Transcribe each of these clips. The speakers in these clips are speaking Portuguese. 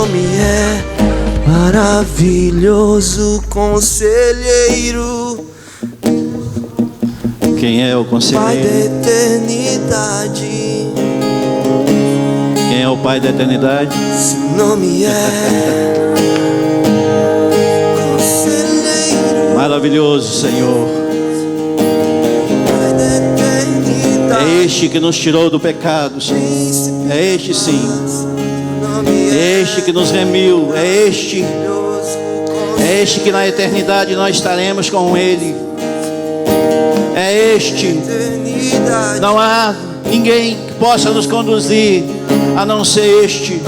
nome é maravilhoso conselheiro. Quem é o Pai da conselheiro? eternidade. Quem é o Pai da eternidade? Seu nome é conselheiro. Maravilhoso, Senhor. Pai da eternidade. É este que nos tirou do pecado, Senhor. É este sim. É este que nos remiu. É este que na eternidade nós estaremos com Ele. É este. Não há ninguém que possa nos conduzir a não ser este.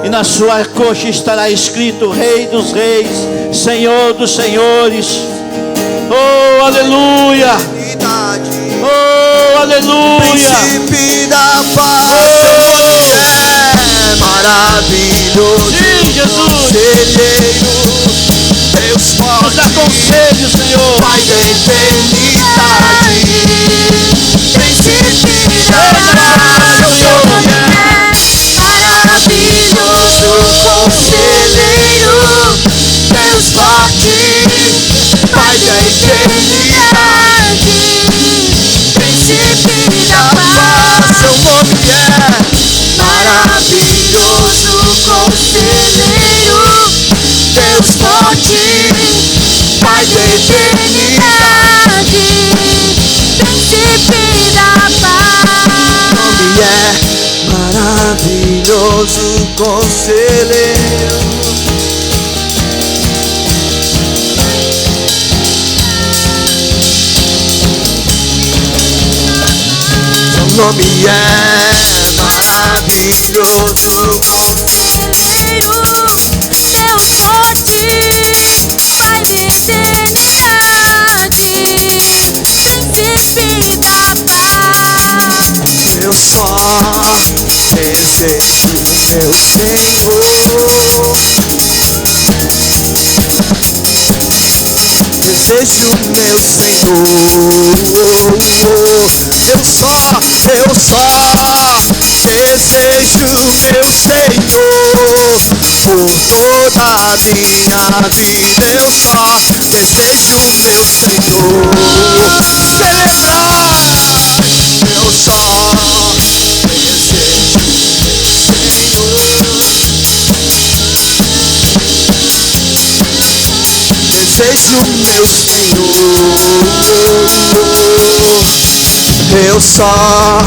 E na sua coxa estará escrito Rei dos Reis, Senhor dos Senhores. Oh, aleluia! Oh, aleluia! Príncipe da paz, é maravilhoso. Sim, Jesus! Conselheiro, Deus forte, nos dá conselho, Senhor. Pai da eternidade. Príncipe da paz, Senhor. maravilhoso conselheiro, Deus forte, Pai da eternidade. Príncipe da paz, seu nome é maravilhoso conselheiro, Deus forte, Pai da eternidade. Príncipe da paz, nome é maravilhoso conselheiro. Seu nome é maravilhoso conselheiro, Deus forte, Pai da eternidade. Príncipe da paz, eu só desejo meu Senhor. Desejo meu Senhor. Eu só desejo meu Senhor. Por toda a minha vida eu só desejo meu Senhor. Celebrar. Eu só desejo desejo meu Senhor. Eu só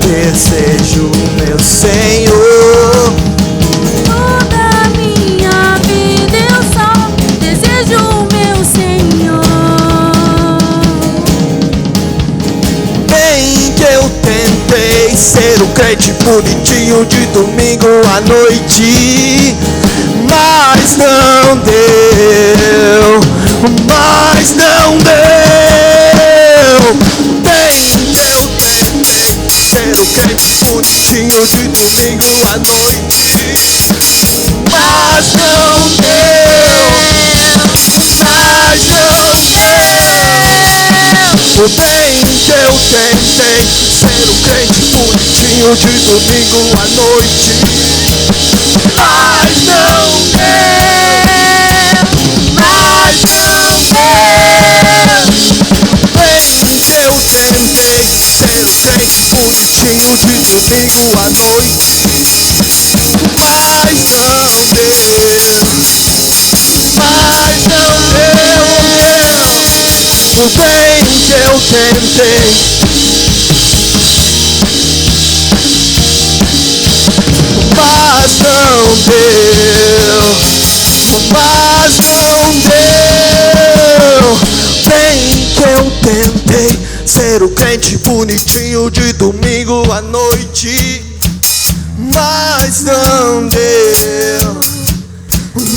desejo meu Senhor. Toda a minha vida eu só desejo meu Senhor. Bem que eu tentei ser o crente bonitinho de domingo à noite, mas não deu, mas não deu. Bem que eu tentei ser o crente bonitinho de domingo à noite, mas não deu, mas não deu. O bem que eu tentei ser o crente bonitinho de domingo à noite, mas não deu, mas não deu. Bem que eu tentei ser o crente bonitinho de domingo à noite, mas não deu, mas não deu. O bem que eu tentei, mas não deu, mas não deu. Bem que eu tentei ser o crente bonitinho de domingo à noite, mas não deu,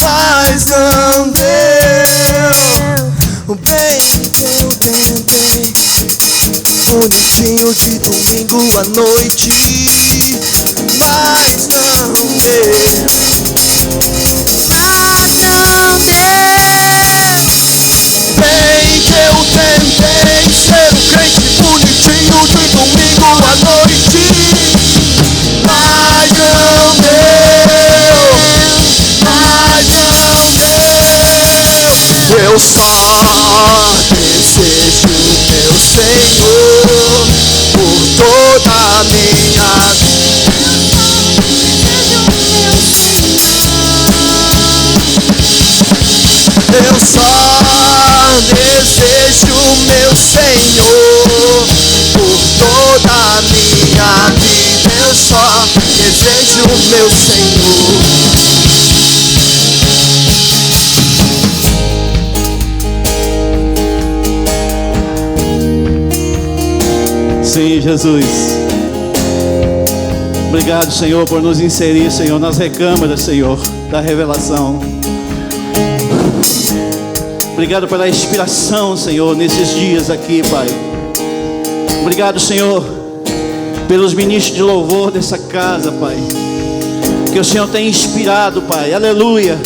mas não deu. Bem que eu tentei bonitinho de domingo à noite, mas não deu, Mas não deu. bem que eu tentei ser o crente bonitinho de domingo à noite, mas não deu. Eu só desejo meu Senhor por toda a minha vida. Eu só desejo meu Senhor por toda a minha vida. Eu só desejo meu Senhor. Sim, Jesus. Obrigado, Senhor, por nos inserir, Senhor, nas recâmaras, Senhor, da revelação. Obrigado pela inspiração, Senhor, nesses dias aqui, Pai. Obrigado, Senhor, pelos ministros de louvor dessa casa, Pai. Que o Senhor tem inspirado, Pai. Aleluia.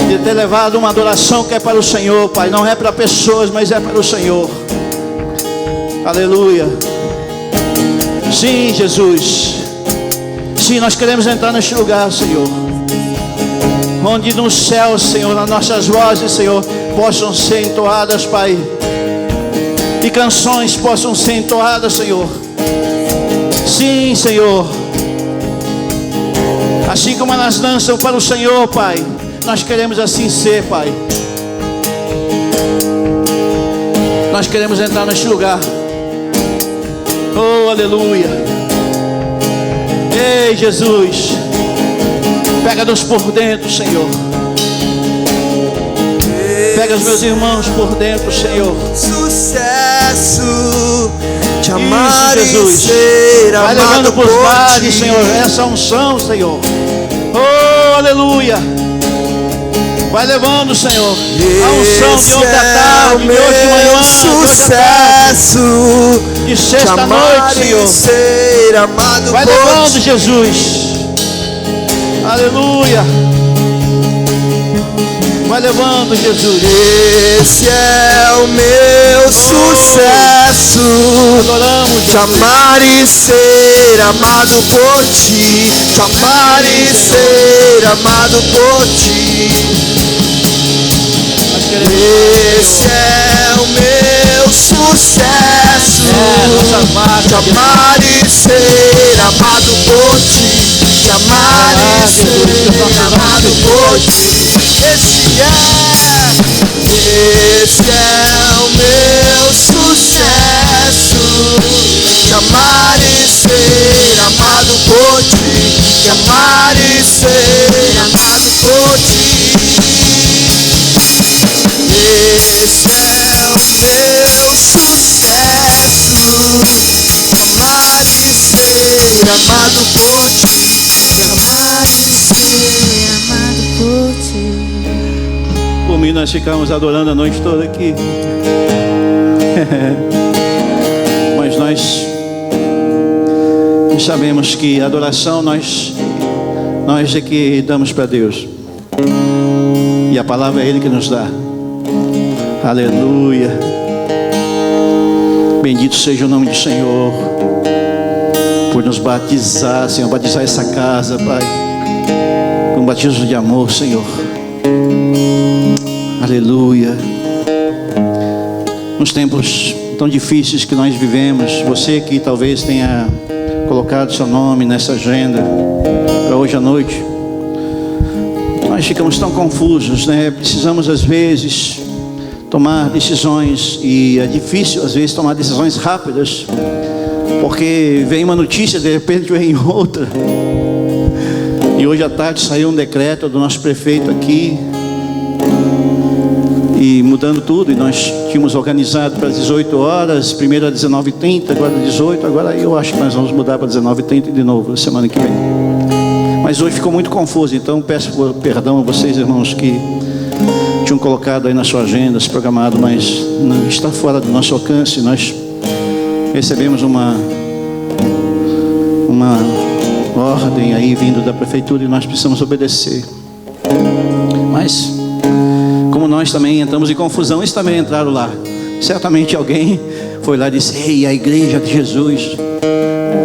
De ter levado uma adoração que é para o Senhor, Pai. Não é para pessoas, mas é para o Senhor. Aleluia. Sim, Jesus. Sim, nós queremos entrar neste lugar, Senhor, onde nos céus, Senhor, as nossas vozes, Senhor, possam ser entoadas, Pai, e canções possam ser entoadas, Senhor. Sim, Senhor. Assim como elas dançam para o Senhor, Pai, nós queremos assim ser, Pai. Nós queremos entrar neste lugar. Oh, aleluia. Ei, Jesus, pega-nos por dentro, Senhor. Pega os meus irmãos por dentro, Senhor. Sucesso, te amar Isso, Jesus. e ser Vai amado levando para os por lares, ti. Senhor, essa unção, Senhor. Oh, aleluia. Vai levando, Senhor, a unção de ontem à tarde, de hoje de manhã, de hoje à tarde, sucesso, de te sexta amar noite, e Senhor. ser amado Vai por levando, ti. Jesus. Aleluia. Vai levando, Jesus. Esse é o meu sucesso, Adoramos, te Jesus. amar e ser amado por ti, te amar e ser amado por ti. Nós queremos. Esse é o meu sucesso, Nossa marca, te amar e ser amado por ti, te amar e ser amado por ti. Esse é o meu sucesso, te amar e ser amado por ti, te amar e ser amado por ti. Esse é o meu sucesso, te amar e ser amado por ti, te amar e ser amado por ti. Por mim, nós ficamos adorando a noite toda aqui. Mas nós sabemos que a adoração nós é que damos para Deus. E a palavra é Ele que nos dá. Aleluia. Bendito seja o nome do Senhor por nos batizar, Senhor, batizar essa casa, Pai, com um batismo de amor, Senhor. Aleluia. Nos tempos tão difíceis que nós vivemos, você que talvez tenha colocado seu nome nessa agenda para hoje à noite, nós ficamos tão confusos, né? Precisamos às vezes tomar decisões, e é difícil às vezes tomar decisões rápidas, porque vem uma notícia, de repente vem outra. E hoje à tarde saiu um decreto do nosso prefeito aqui, e mudando tudo, e nós tínhamos organizado para 18 horas, primeiro às 19h30, agora 18, agora eu acho que nós vamos mudar para 19h30 de novo, semana que vem. Mas hoje ficou muito confuso, então peço perdão a vocês, irmãos, que tinham colocado aí na sua agenda, se programado, mas não, está fora do nosso alcance. Nós recebemos uma ordem aí vindo da prefeitura e nós precisamos obedecer. Mas como nós também entramos em confusão, eles também entraram lá. Certamente alguém foi lá e disse: ei, a igreja de Jesus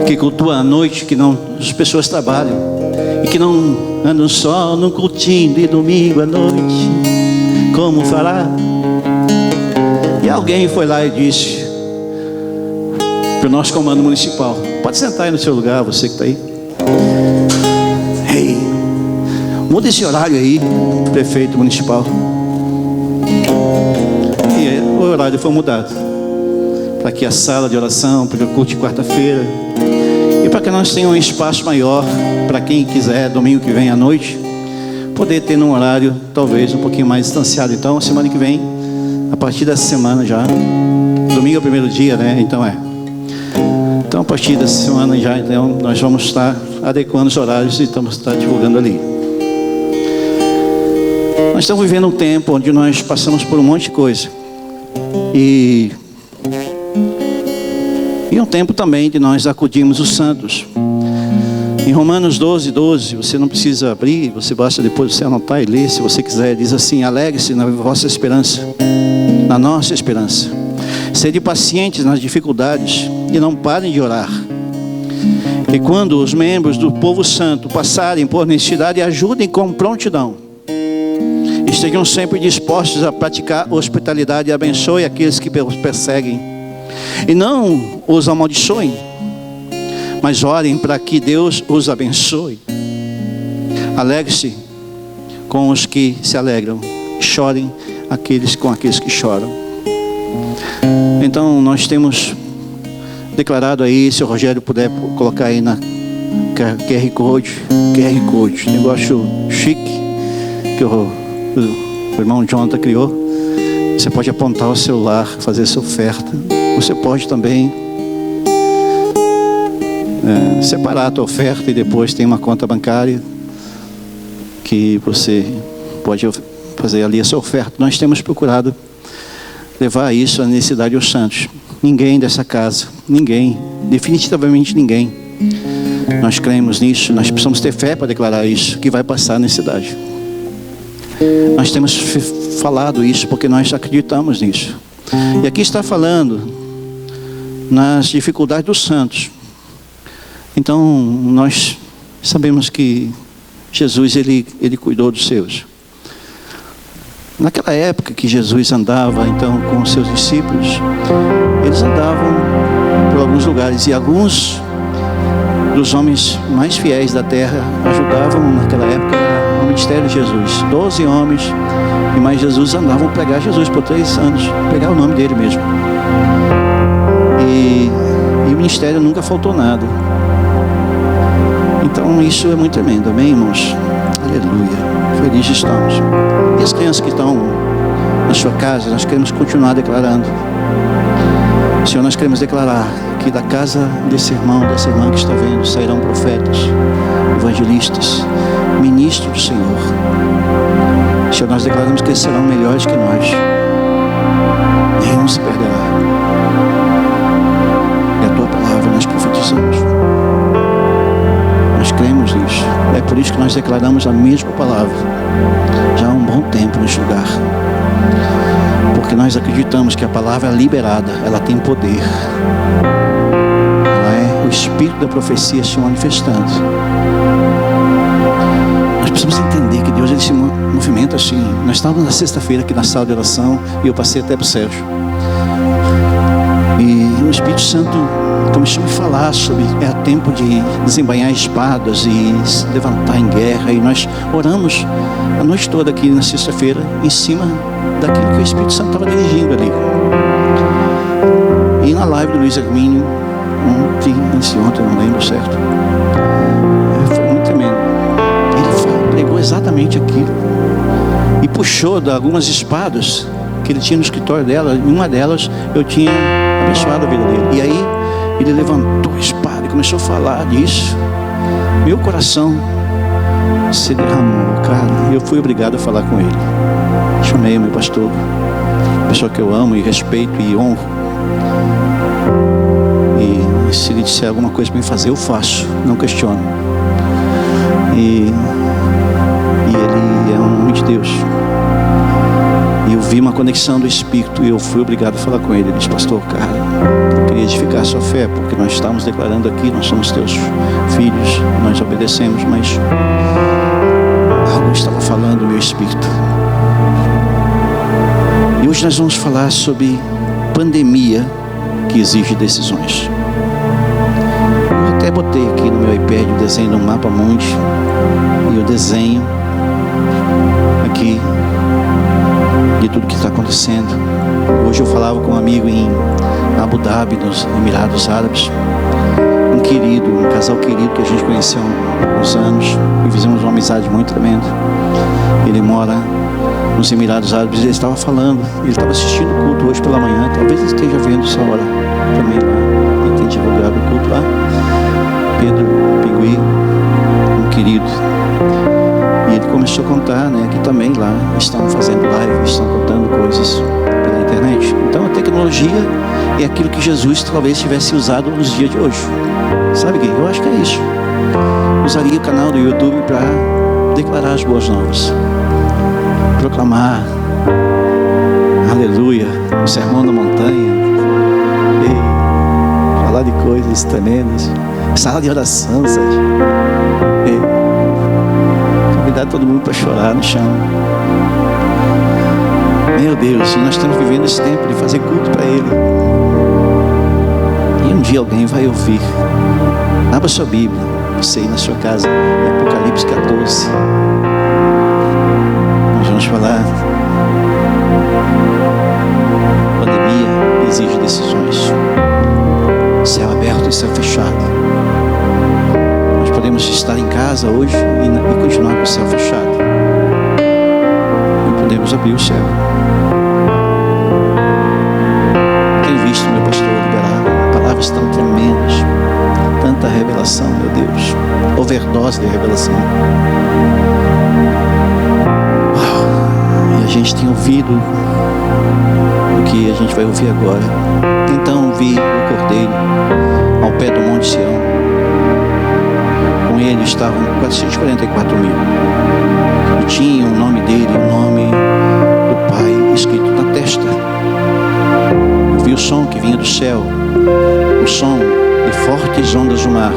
que cultua à noite, que não, as pessoas trabalham e que não andam só no cultinho de domingo à noite, como fará? E alguém foi lá e disse para o nosso comando municipal: pode sentar aí no seu lugar, você que está aí. Ei, muda esse horário aí, prefeito municipal. E o horário foi mudado para que a sala de oração, para o culto de quarta-feira, e para que nós tenhamos um espaço maior para quem quiser, domingo que vem à noite, poder ter num horário talvez um pouquinho mais distanciado. Então, semana que vem, a partir dessa semana já, domingo é o primeiro dia, né? Então a partir dessa semana já, então, nós vamos estar adequando os horários e estamos divulgando ali. Nós estamos vivendo um tempo onde nós passamos por um monte de coisa. E um tempo também de nós acudirmos os santos. Em Romanos 12, você não precisa abrir, você basta depois você anotar e ler, se você quiser. Diz assim: alegre-se na vossa esperança, na nossa esperança. Sede pacientes nas dificuldades e não parem de orar. E quando os membros do povo santo passarem por necessidade, ajudem com prontidão. Estejam sempre dispostos a praticar hospitalidade e abençoe aqueles que os perseguem. E não os amaldiçoem, mas orem para que Deus os abençoe. Alegre-se com os que se alegram, chorem com aqueles que choram. Então nós temos declarado aí, se o Rogério puder colocar aí na QR Code, negócio chique que o irmão Jonathan criou. Você pode apontar o celular, fazer sua oferta. Você pode também separar a tua oferta e depois tem uma conta bancária que você pode fazer ali a sua oferta. Nós temos procurado levar isso à necessidade aos santos. Ninguém dessa casa, ninguém, definitivamente ninguém. Nós cremos nisso, nós precisamos ter fé para declarar isso, que vai passar a necessidade. Nós temos falado isso porque nós acreditamos nisso. E aqui está falando nas dificuldades dos santos. Então nós sabemos que Jesus ele cuidou dos seus. Naquela época que Jesus andava então com os seus discípulos, eles andavam por alguns lugares e alguns dos homens mais fiéis da terra ajudavam naquela época no ministério de Jesus. 12 homens e mais Jesus andavam a pregar Jesus por 3 anos, pegar o nome dele mesmo. E o ministério nunca faltou nada. Então isso é muito tremendo, amém, irmãos? Aleluia, felizes estamos. E as crianças que estão na sua casa, nós queremos continuar declarando. Senhor, nós queremos declarar que da casa desse irmão, dessa irmã que está vendo, sairão profetas, evangelistas, ministros do Senhor. Senhor, nós declaramos que eles serão melhores que nós. Nenhum se perderá. E a tua palavra nós profetizamos. Nós cremos nisso. É por isso que nós declaramos a mesma palavra já há um bom tempo neste lugar. Porque nós acreditamos que a palavra liberada, ela tem poder. Ela é o espírito da profecia se manifestando. Nós precisamos entender que Deus ele se movimenta assim. Nós estávamos na sexta-feira aqui na sala de oração e eu passei até para o Sérgio. E o Espírito Santo começou a me falar sobre tempo de desembainhar espadas e se levantar em guerra. E nós oramos a noite toda aqui na sexta-feira em cima daquilo que o Espírito Santo estava dirigindo ali. E na live do Luiz Hermínio, antes de ontem, não lembro certo, foi muito tremendo. Ele pregou exatamente aquilo e puxou de algumas espadas que ele tinha no escritório dela. Em uma delas eu tinha abençoado a vida dele. E aí ele levantou a espada e começou a falar disso. Meu coração se derramou, cara. Eu fui obrigado a falar com ele. Chamei o meu pastor, pessoa que eu amo e respeito e honro. E se ele disser alguma coisa para me fazer, eu faço, não questiono. E ele é um homem de Deus. E eu vi uma conexão do Espírito e eu fui obrigado a falar com ele. Ele disse: pastor, cara, eu queria edificar a sua fé, porque nós estamos declarando aqui, nós somos teus filhos, nós obedecemos, mas algo estava falando no meu espírito. Hoje nós vamos falar sobre pandemia que exige decisões. Eu até botei aqui no meu iPad o desenho do mapa mundi, e o desenho aqui de tudo que está acontecendo. Hoje eu falava com um amigo em Abu Dhabi, nos Emirados Árabes, um casal querido que a gente conheceu há alguns anos e fizemos uma amizade muito tremenda. Ele mora nos Emirados Árabes. Ele estava falando, ele estava assistindo o culto hoje pela manhã, talvez ele esteja vendo essa hora também lá, ele tem divulgado o culto lá. Pedro Pingui, um querido, e ele começou a contar, né, que também lá estão fazendo live, estão contando coisas pela internet. Então a tecnologia é aquilo que Jesus talvez tivesse usado nos dias de hoje. Sabe o que? Eu acho que é isso. Usaria o canal do YouTube para declarar as boas novas, proclamar, aleluia, o sermão da montanha, e falar de coisas tremendas, sala de oração, sabe? E convidar todo mundo para chorar no chão. Meu Deus, nós estamos vivendo esse tempo de fazer culto para Ele. E um dia alguém vai ouvir. Abra sua Bíblia, você aí na sua casa, em Apocalipse 14. Nós vamos falar. Pandemia exige decisões. Céu aberto e céu fechado. Nós podemos estar em casa hoje e continuar com o céu fechado. E podemos abrir o céu. Tenho visto meu pastor liberar palavras tão tremendas, tanta revelação, meu Deus, overdose de revelação. E a gente tem ouvido o que a gente vai ouvir agora. Então vi o Cordeiro ao pé do Monte Sião. Com ele estavam 444 mil. E tinha o nome dele, o nome do Pai escrito na testa. Eu vi o som que vinha do céu, o som de fortes ondas do mar.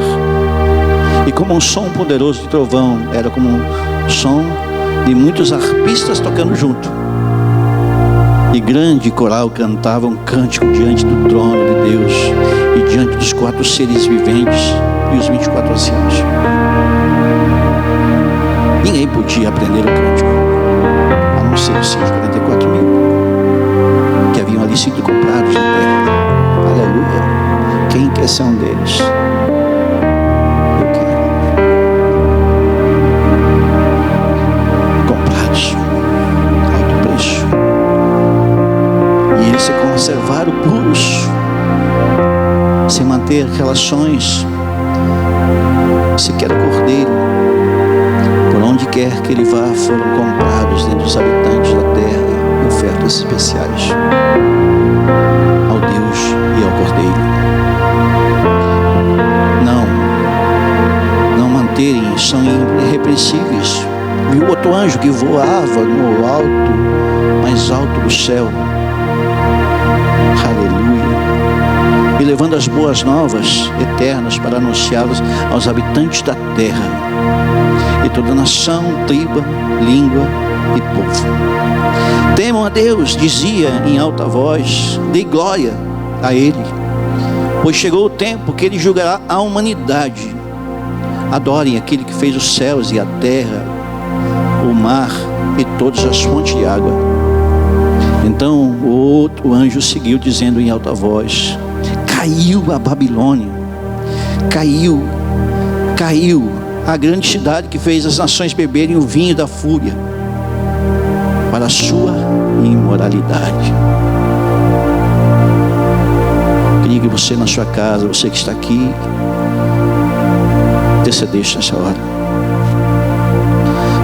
E como um som poderoso de trovão, era como um som de muitos arpistas tocando junto. E grande coral cantava um cântico diante do trono de Deus e diante dos 4 seres viventes e os 24 anciãos. Ninguém podia aprender o cântico, a não ser os 144 mil que haviam ali sido comprados na terra. Aleluia! Quem quer ser um deles? Eu quero. Comprados, alto preço. E eles se conservaram puros, sem manter relações, sequer o cordeiro. Por onde quer que ele vá, foram comprados dentre os habitantes da terra em ofertas especiais ao Deus e ao Cordeiro. Não manterem, são irrepreensíveis. Viu outro anjo que voava no alto, mais alto do céu. Aleluia. E levando as boas novas eternas para anunciá-las aos habitantes da terra, e toda nação, tribo, língua e povo. Temam a Deus, dizia em alta voz, dê glória a Ele, pois chegou o tempo que Ele julgará a humanidade. Adorem aquele que fez os céus e a terra, o mar e todas as fontes de água. Então o outro anjo seguiu dizendo em alta voz: caiu a Babilônia, caiu a grande cidade que fez as nações beberem o vinho da fúria para a sua imoralidade. Queria que você na sua casa, você que está aqui, intercedesse nessa hora.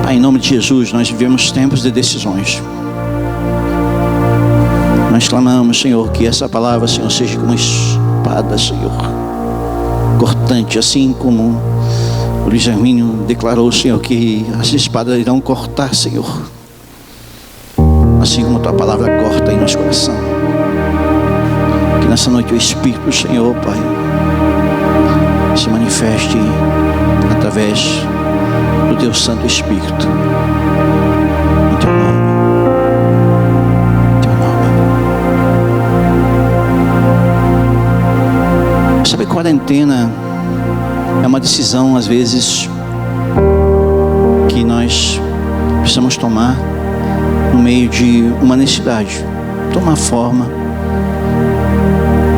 Pai, em nome de Jesus, nós vivemos tempos de decisões. Nós clamamos, Senhor, que essa palavra, Senhor, seja como uma espada, Senhor, cortante, assim como o Luiz Hermínio declarou, Senhor, que as espadas irão cortar, Senhor, assim como a Tua palavra corta em nosso coração. Que nessa noite o Espírito do Senhor, Pai, se manifeste através do Teu Santo Espírito. Em Teu nome. Em Teu nome. quarentena é uma decisão, às vezes, que nós precisamos tomar no meio de uma necessidade, tomar forma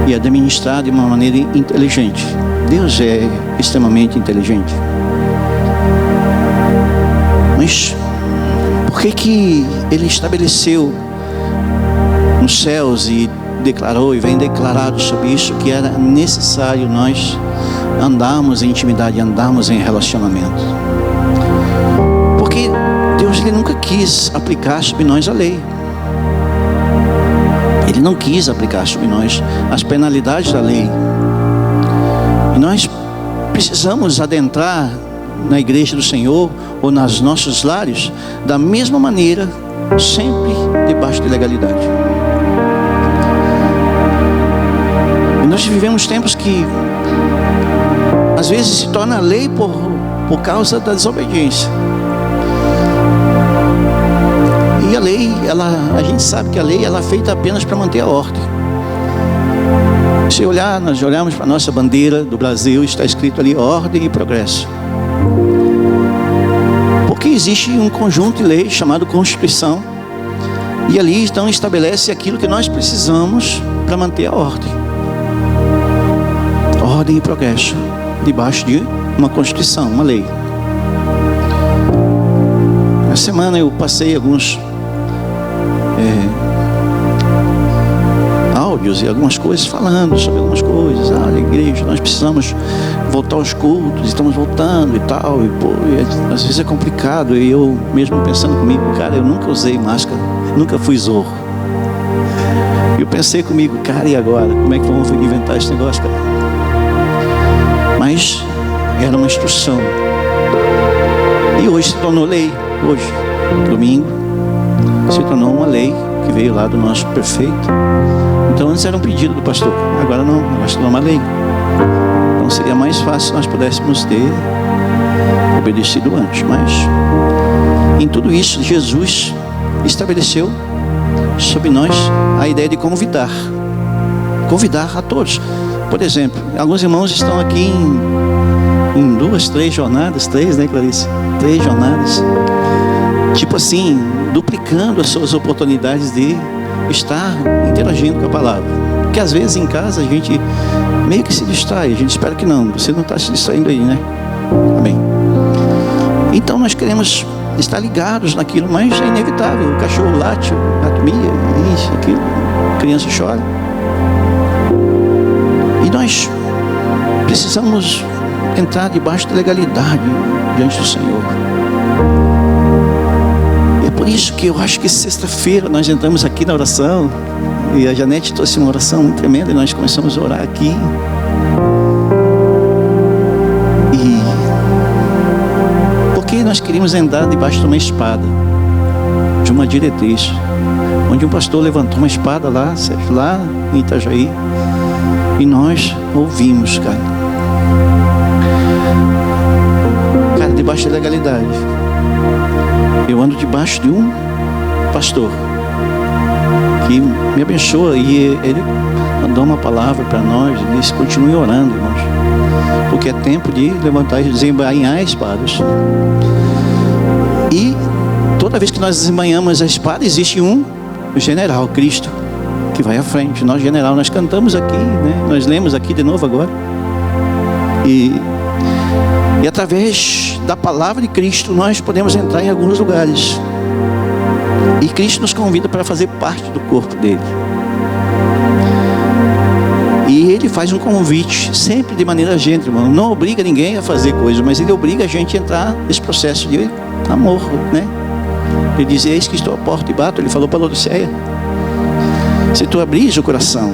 e administrar de uma maneira inteligente. Deus é extremamente inteligente. Mas por que Ele estabeleceu nos céus e declarou e vem declarado sobre isso que era necessário nós andarmos em intimidade, andarmos em relacionamento? Porque Deus, Ele nunca quis aplicar sobre nós a lei. Ele não quis aplicar sobre nós as penalidades da lei. E nós precisamos adentrar na igreja do Senhor ou nos nossos lares da mesma maneira, sempre debaixo de legalidade. E nós vivemos tempos que às vezes se torna lei por causa da desobediência. E a lei, a gente sabe que a lei ela é feita apenas para manter a ordem. Se olhar, nós olhamos para a nossa bandeira do Brasil, está escrito ali ordem e progresso. Porque existe um conjunto de leis chamado Constituição, e ali então estabelece aquilo que nós precisamos para manter a ordem. Ordem e progresso, debaixo de uma Constituição, uma lei. Na semana eu passei alguns áudios e algumas coisas falando sobre algumas coisas. A igreja, nós precisamos voltar aos cultos, estamos voltando e tal, e às vezes é complicado. E eu mesmo pensando comigo, cara, eu nunca usei máscara, nunca fui zorro. E eu pensei comigo, cara, e agora? Como é que vamos inventar esse negócio, cara? Mas era uma instrução. E hoje se tornou lei. Hoje, domingo, se tornou uma lei que veio lá do nosso prefeito. Então antes era um pedido do pastor, agora não, agora se tornou uma lei. Então seria mais fácil se nós pudéssemos ter obedecido antes. Mas em tudo isso Jesus estabeleceu sobre nós a ideia de convidar a todos. Por exemplo, alguns irmãos estão aqui em 2, 3 jornadas, 3, né, Clarice? 3 jornadas, tipo assim, duplicando as suas oportunidades de estar interagindo com a palavra. Porque às vezes em casa a gente meio que se distrai. A gente espera que não, você não está se distraindo aí, né? Amém. Então nós queremos estar ligados naquilo, mas é inevitável. O cachorro late, o gato mia, isso, aquilo, a criança chora. E nós precisamos entrar debaixo da legalidade diante do Senhor. Por isso que eu acho que sexta-feira nós entramos aqui na oração, e a Janete trouxe uma oração muito tremenda, e nós começamos a orar aqui. E porque nós queríamos andar debaixo de uma espada, de uma diretriz, onde um pastor levantou uma espada lá em Itajaí, e nós ouvimos, cara, debaixo da legalidade. Eu ando debaixo de um pastor que me abençoa, e ele mandou uma palavra para nós e disse: continue orando, irmãos, porque é tempo de levantar e desembainhar espadas. E toda vez que nós desembainhamos a espada, existe um general, Cristo, que vai à frente. Nós, general, nós cantamos aqui, né? Nós lemos aqui de novo agora, e através da palavra de Cristo nós podemos entrar em alguns lugares, e Cristo nos convida para fazer parte do corpo dele. E ele faz um convite sempre de maneira gentil, irmão. Não obriga ninguém a fazer coisas, mas ele obriga a gente a entrar nesse processo de amor, né? Ele diz: eis que estou à porta e bato. Ele falou para Laodiceia: se tu abris o coração,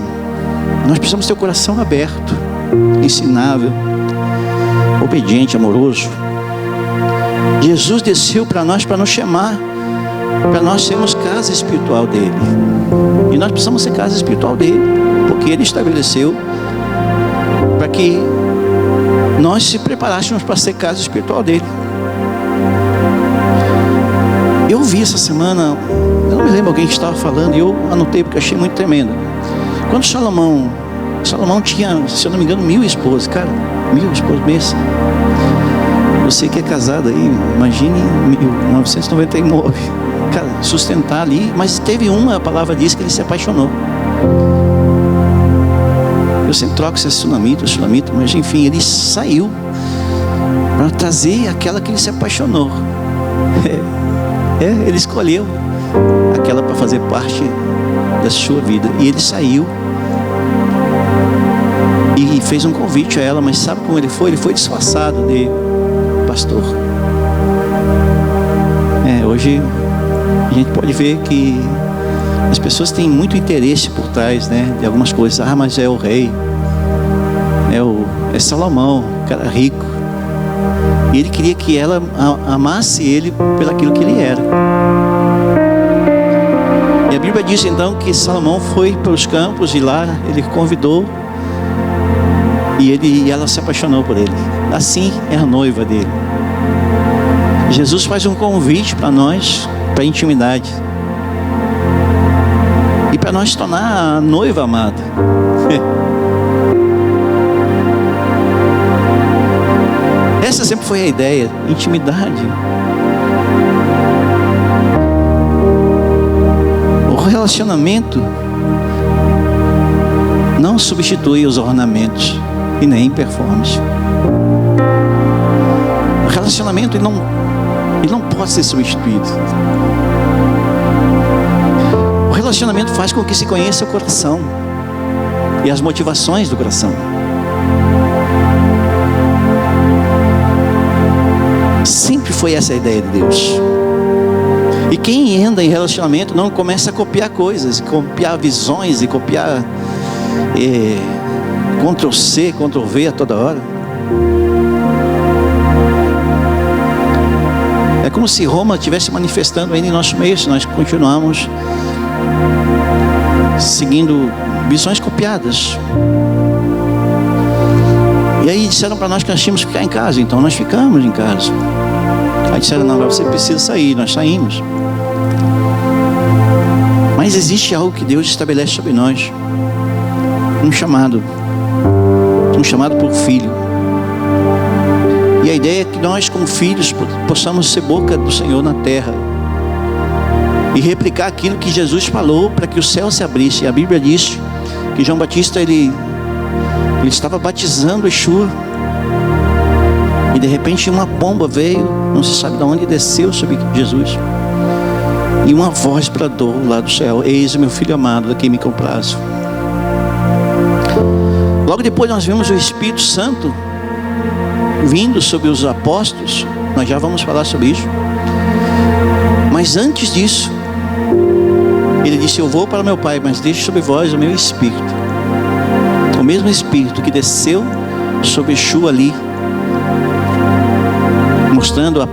nós precisamos ter o coração aberto, ensinável, obediente, amoroso. Jesus desceu para nós para nos chamar, para nós sermos casa espiritual dele. E nós precisamos ser casa espiritual dele, porque ele estabeleceu para que nós se preparássemos para ser casa espiritual dele. Eu vi essa semana, eu não me lembro alguém que estava falando, e eu anotei porque achei muito tremendo. Quando Salomão Salomão tinha, se eu não me engano, 1000 esposas, cara. 1000 esposas mesmo. Você que é casado aí, imagine 1999. Cara, sustentar ali. Mas teve uma, a palavra diz que ele se apaixonou. Eu sempre troco se é sunamita, mas enfim, ele saiu para trazer aquela que ele se apaixonou. Ele escolheu aquela para fazer parte da sua vida. E ele saiu e fez um convite a ela, mas sabe como ele foi? Ele foi disfarçado de pastor. Hoje a gente pode ver que as pessoas têm muito interesse por trás, né, de algumas coisas. Mas é o rei, é Salomão, cara rico. E ele queria que ela amasse ele pelo aquilo que ele era. E a Bíblia diz então que Salomão foi pelos campos e lá ele convidou e ela se apaixonou por ele. Assim é a noiva dele. Jesus faz um convite para nós, para a intimidade. E para nós tornar a noiva amada. Essa sempre foi a ideia, intimidade. O relacionamento não substitui os ornamentos e nem performance. O relacionamento ele não pode ser substituído. O relacionamento faz com que se conheça o coração e as motivações do coração. Sempre foi essa a ideia de Deus. E quem anda em relacionamento não começa a copiar coisas, copiar visões e copiar Ctrl+C, Ctrl+V a toda hora. É como se Roma estivesse manifestando ainda em nosso meio, se nós continuarmos seguindo visões copiadas. E aí disseram para nós que nós tínhamos que ficar em casa, então nós ficamos em casa. Aí disseram, não, você precisa sair, nós saímos. Mas existe algo que Deus estabelece sobre nós, um chamado por filho. E a ideia é que nós como filhos possamos ser boca do Senhor na terra e replicar aquilo que Jesus falou para que o céu se abrisse. E a Bíblia diz que João Batista ele estava batizando Yeshua e de repente uma pomba veio, não se sabe de onde, desceu sobre Jesus e uma voz bradou lá do céu: eis o meu filho amado, a quem me comprazo. Logo depois nós vimos o Espírito Santo vindo sobre os apóstolos. Nós já vamos falar sobre isso. Mas antes disso, ele disse: eu vou para meu Pai, mas deixo sobre vós o meu Espírito. O mesmo Espírito que desceu sobre Yeshua ali, mostrando a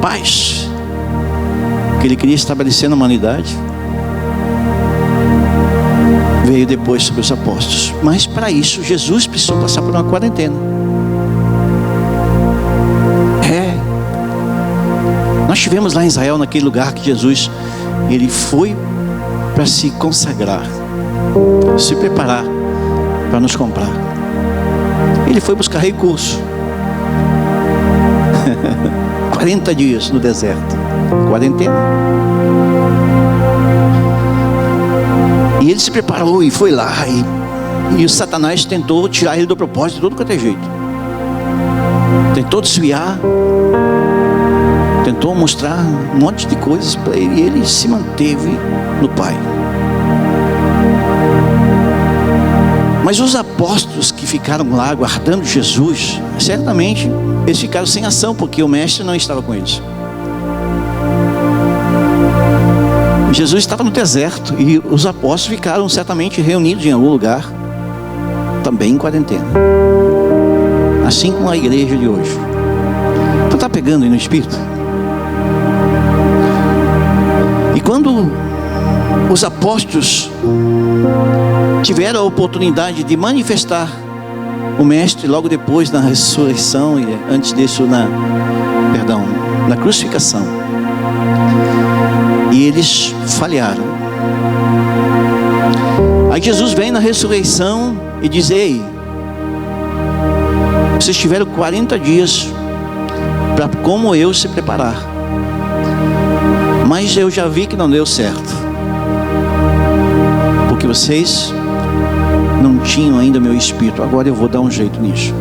paz que ele queria estabelecer na humanidade, veio depois sobre os apóstolos. Mas para isso Jesus precisou passar por uma quarentena. Nós estivemos lá em Israel, naquele lugar que Jesus ele foi para se consagrar, se preparar para nos comprar. Ele foi buscar recurso. 40 dias no deserto, quarentena. E ele se preparou e foi lá. E o Satanás tentou tirar ele do propósito de todo quanto é jeito. Tentou desviar. Tentou mostrar um monte de coisas para ele. E ele se manteve no Pai. Mas os apóstolos que ficaram lá aguardando Jesus, certamente eles ficaram sem ação, porque o mestre não estava com eles. Jesus estava no deserto e os apóstolos ficaram certamente reunidos em algum lugar, também em quarentena. Assim como a igreja de hoje. Tu está pegando aí no Espírito? E quando os apóstolos tiveram a oportunidade de manifestar o Mestre logo depois da ressurreição e antes disso na crucificação, e eles falharam. Aí Jesus vem na ressurreição, e diz: ei, vocês tiveram 40 dias para, como eu, se preparar, mas eu já vi que não deu certo, porque vocês não tinham ainda meu espírito. Agora eu vou dar um jeito nisso.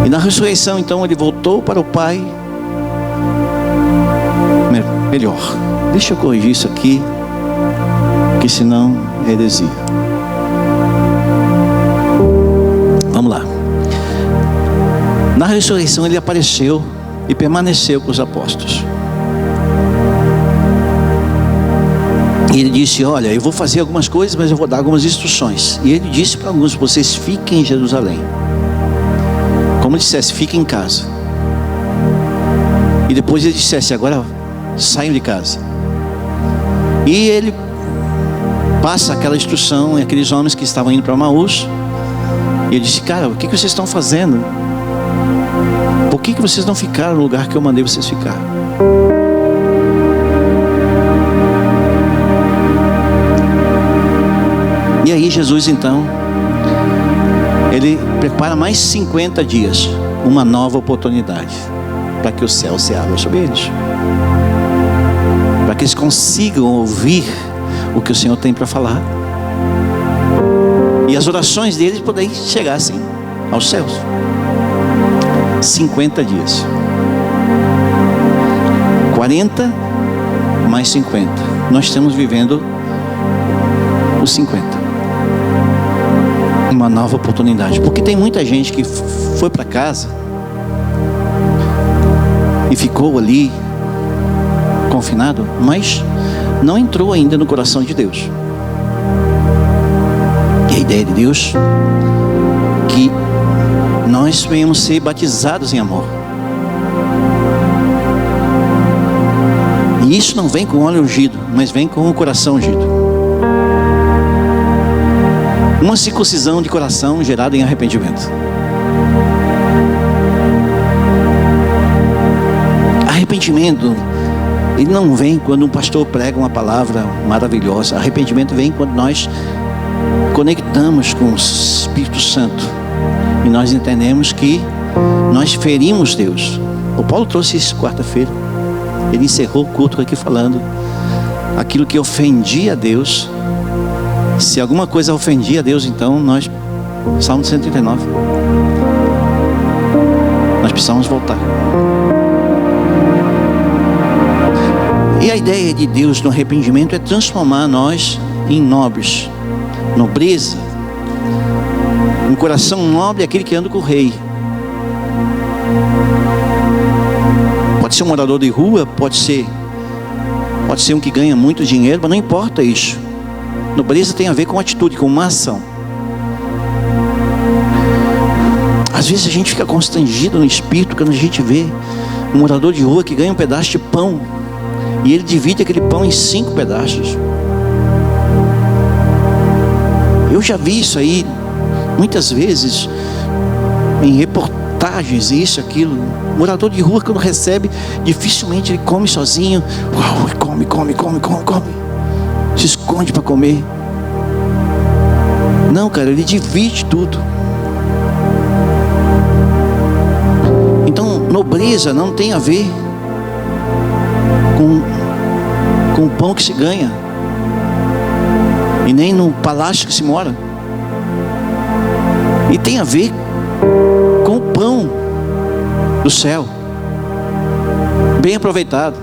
E na ressurreição, então, ele voltou para o Pai. Melhor, deixa eu corrigir isso aqui, porque senão é heresia. Vamos lá. Na ressurreição ele apareceu e permaneceu com os apóstolos. E ele disse: olha, eu vou fazer algumas coisas, mas eu vou dar algumas instruções. E ele disse para alguns: vocês fiquem em Jerusalém. Como ele dissesse, fiquem em casa. E depois ele dissesse: agora saiam de casa. E ele passa aquela instrução a aqueles homens que estavam indo para Emaús. E ele disse: cara, o que vocês estão fazendo? Por que vocês não ficaram no lugar que eu mandei vocês ficar? E aí Jesus, então, ele prepara mais 50 dias, uma nova oportunidade, para que o céu se abra sobre eles, para que eles consigam ouvir o que o Senhor tem para falar, e as orações deles poderem chegar assim aos céus. 50 dias, 40 mais 50, nós estamos vivendo os 50. Uma nova oportunidade, porque tem muita gente que foi para casa e ficou ali confinado, mas não entrou ainda no coração de Deus. E a ideia de Deus é que nós venhamos ser batizados em amor. E isso não vem com óleo ungido, mas vem com o coração ungido. Uma circuncisão de coração gerada em arrependimento. Arrependimento, ele não vem quando um pastor prega uma palavra maravilhosa. Arrependimento vem quando nós conectamos com o Espírito Santo e nós entendemos que nós ferimos Deus. O Paulo trouxe isso quarta-feira. Ele encerrou o culto aqui falando: aquilo que ofendia a Deus. Se alguma coisa ofendia a Deus, então nós, Salmo 139, nós precisamos voltar. E a ideia de Deus no arrependimento é transformar nós em nobres. Nobreza, um coração nobre é aquele que anda com o rei. Pode ser um morador de rua, pode ser um que ganha muito dinheiro, mas não importa isso. Nobreza tem a ver com atitude, com uma ação. Às vezes a gente fica constrangido no espírito quando a gente vê um morador de rua que ganha um pedaço de pão e ele divide aquele pão em 5 pedaços. Eu já vi isso aí muitas vezes em reportagens, isso, aquilo. Morador de rua, quando recebe, dificilmente ele come sozinho. Uau, come. Se esconde para comer. Não, cara, ele divide tudo. Então, nobreza não tem a ver com o pão que se ganha, e nem no palácio que se mora. E tem a ver com o pão do céu, bem aproveitado,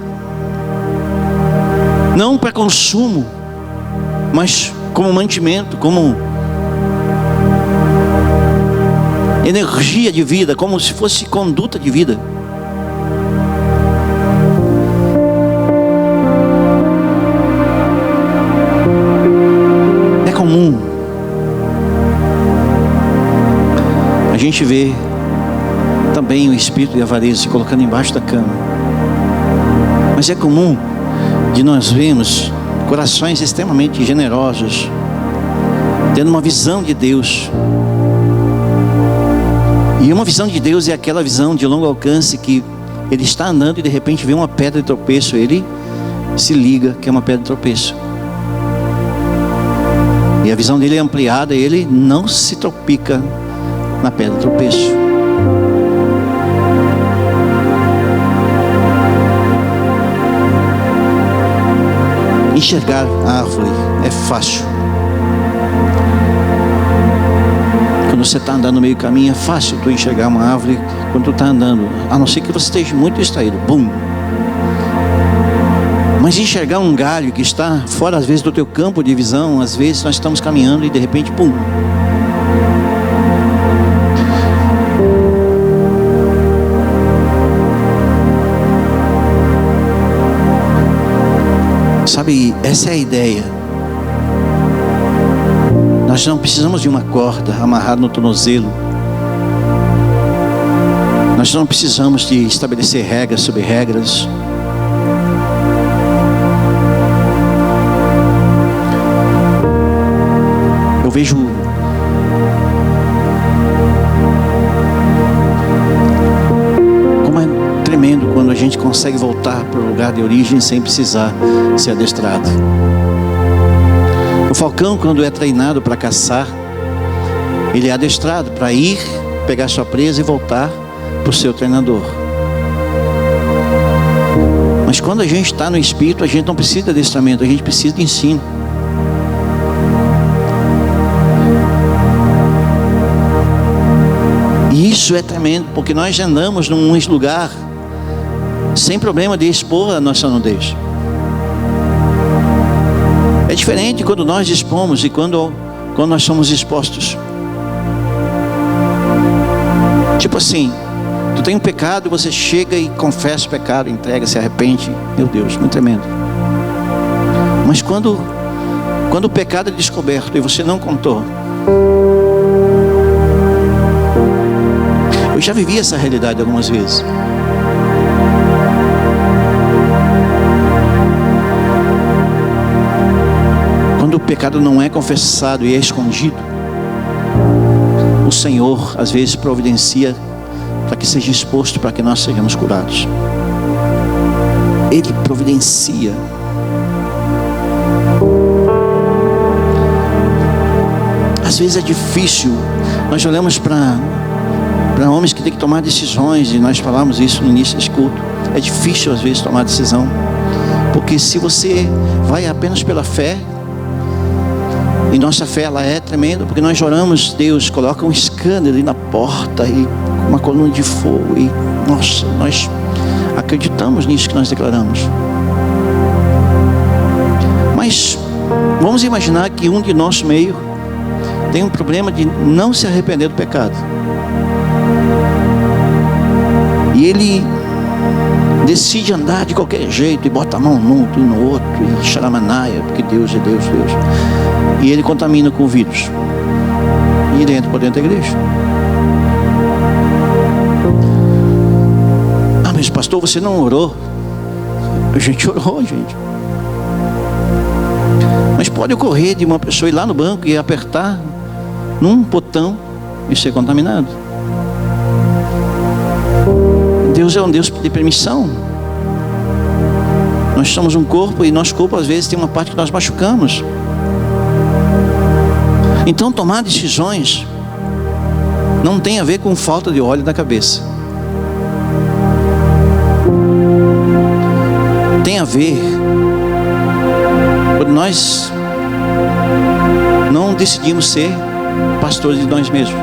não para consumo, mas como mantimento, como energia de vida, como se fosse conduta de vida. É comum a gente ver também o espírito de avareza se colocando embaixo da cama, mas é comum de nós vermos corações extremamente generosos, tendo uma visão de Deus. E uma visão de Deus é aquela visão de longo alcance que ele está andando e de repente vê uma pedra de tropeço, ele se liga que é uma pedra de tropeço. E visão dele é ampliada e ele não se tropica na pedra de tropeço. Enxergar a árvore é fácil. Quando você está andando no meio do caminho, é fácil tu enxergar uma árvore quando tu está andando, a não ser que você esteja muito distraído. Bum! Mas enxergar um galho que está fora, às vezes, do teu campo de visão, às vezes nós estamos caminhando e de repente, pum! Sabe, essa é a ideia. Nós não precisamos de uma corda amarrada no tornozelo. Nós não precisamos de estabelecer regras sobre regras. Eu vejo como é tremendo quando a gente consegue voltar para o lugar de origem sem precisar ser adestrado. O falcão, quando é treinado para caçar, ele é adestrado para ir, pegar sua presa e voltar para o seu treinador. Mas quando a gente está no Espírito, a gente não precisa de adestramento, a gente precisa de ensino. E isso é tremendo, porque nós andamos num lugar sem problema de expor a nossa nudez. É diferente quando nós expomos e quando nós somos expostos. Tipo assim, tu tem um pecado, você chega e confessa o pecado, entrega, se arrepende. Meu Deus, muito tremendo. Mas quando o pecado é descoberto e você não contou. Eu já vivi essa realidade algumas vezes. Quando o pecado não é confessado e é escondido, o Senhor às vezes providencia para que seja exposto, para que nós sejamos curados. Ele providencia. Às vezes é difícil. Nós olhamos para homens que têm que tomar decisões, e nós falamos isso no início desse culto. É difícil às vezes tomar decisão, porque se você vai apenas pela fé, e nossa fé ela é tremenda, porque nós oramos, Deus coloca um escândalo ali na porta e uma coluna de fogo, e nossa, nós acreditamos nisso que nós declaramos. Mas vamos imaginar que um de nosso meio tem um problema de não se arrepender do pecado, e ele decide andar de qualquer jeito e bota a mão num e no outro e charamanaia, porque Deus é Deus, Deus. E ele contamina com o vírus. E ele entra por dentro da igreja. Ah, mas pastor, você não orou? A gente orou, gente. Mas pode ocorrer de uma pessoa ir lá no banco e apertar num botão e ser contaminado. Deus é um Deus de permissão. Nós somos um corpo, e nosso corpo às vezes tem uma parte que nós machucamos. Então tomar decisões não tem a ver com falta de óleo na cabeça. Tem a ver quando nós não decidimos ser pastores de nós mesmos.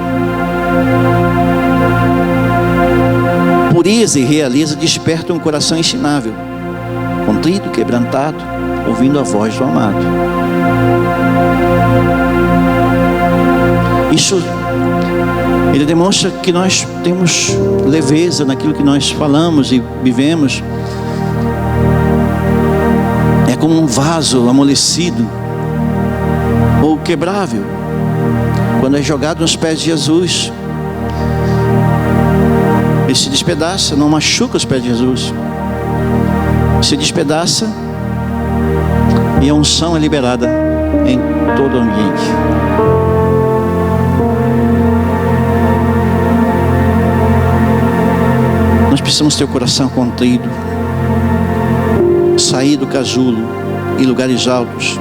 Pureza e realeza despertam um coração ensinável, contrito, quebrantado, ouvindo a voz do amado. Isso, ele demonstra que nós temos leveza naquilo que nós falamos e vivemos. É como um vaso amolecido ou quebrável. Quando é jogado nos pés de Jesus, ele se despedaça, não machuca os pés de Jesus. Se despedaça e a unção é liberada em todo o ambiente. Nós precisamos ter o coração contrido, sair do casulo e lugares altos.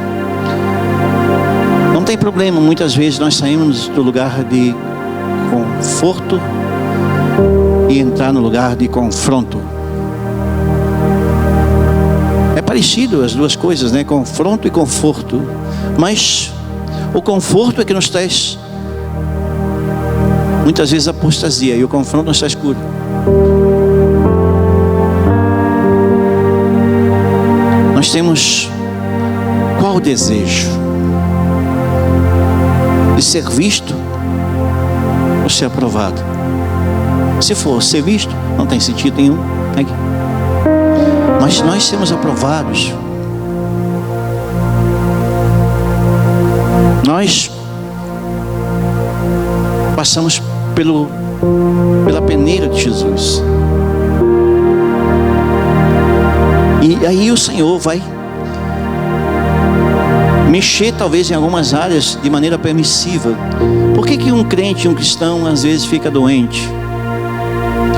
Não tem problema, muitas vezes nós saímos do lugar de conforto e entrar no lugar de confronto. É parecido as duas coisas, né? Confronto e conforto. Mas o conforto é que nos traz muitas vezes apostasia, e o confronto nos traz cura. Nós temos qual o desejo? De ser visto ou ser aprovado? Se for ser visto, não tem sentido nenhum. Mas nós sermos aprovados, nós passamos pela peneira de Jesus. E aí o Senhor vai mexer talvez em algumas áreas de maneira permissiva. Por que um crente, um cristão, às vezes fica doente?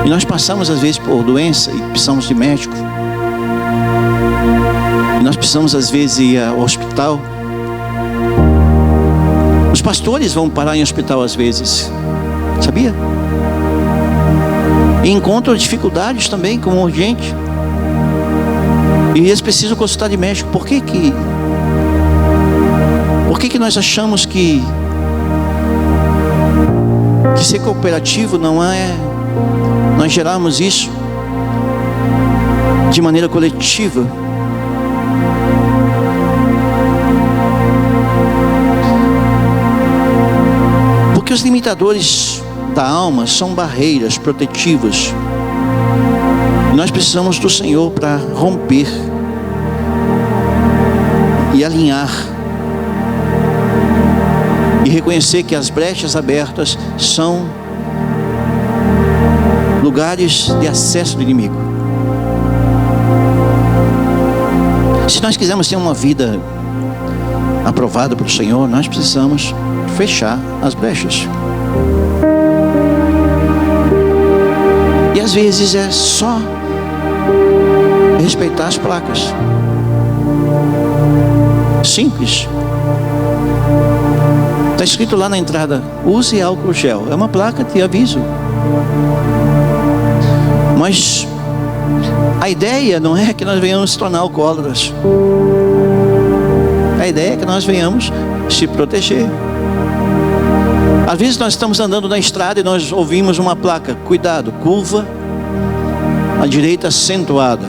E nós passamos às vezes por doença e precisamos de médico. E nós precisamos às vezes ir ao hospital. Os pastores vão parar em hospital às vezes, sabia? E encontram dificuldades também como urgente. E eles precisam consultar de médico. Por que nós achamos que ser cooperativo não é nós gerarmos isso de maneira coletiva? Porque os limitadores da alma são barreiras protetivas. E nós precisamos do Senhor para romper e alinhar e reconhecer que as brechas abertas são lugares de acesso do inimigo. Se nós quisermos ter uma vida aprovada pelo Senhor, nós precisamos fechar as brechas. E às vezes é só respeitar as placas. Simples. Está escrito lá na entrada: use álcool gel. É uma placa de aviso. Mas a ideia não é que nós venhamos se tornar alcoólatras. A ideia é que nós venhamos se proteger. Às vezes nós estamos andando na estrada e nós ouvimos uma placa: cuidado, curva à direita acentuada.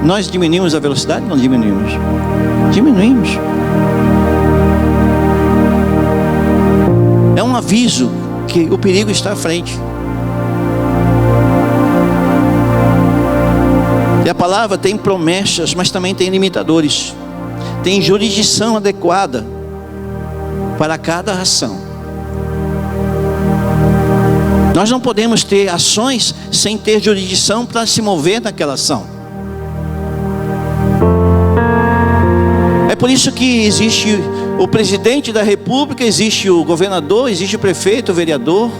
Nós diminuímos a velocidade? Não diminuímos. Diminuímos. É um aviso que o perigo está à frente. E a palavra tem promessas, mas também tem limitadores. Tem jurisdição adequada para cada ação. Nós não podemos ter ações sem ter jurisdição para se mover naquela ação. É por isso que existe o presidente da república, existe o governador, existe o prefeito, o vereador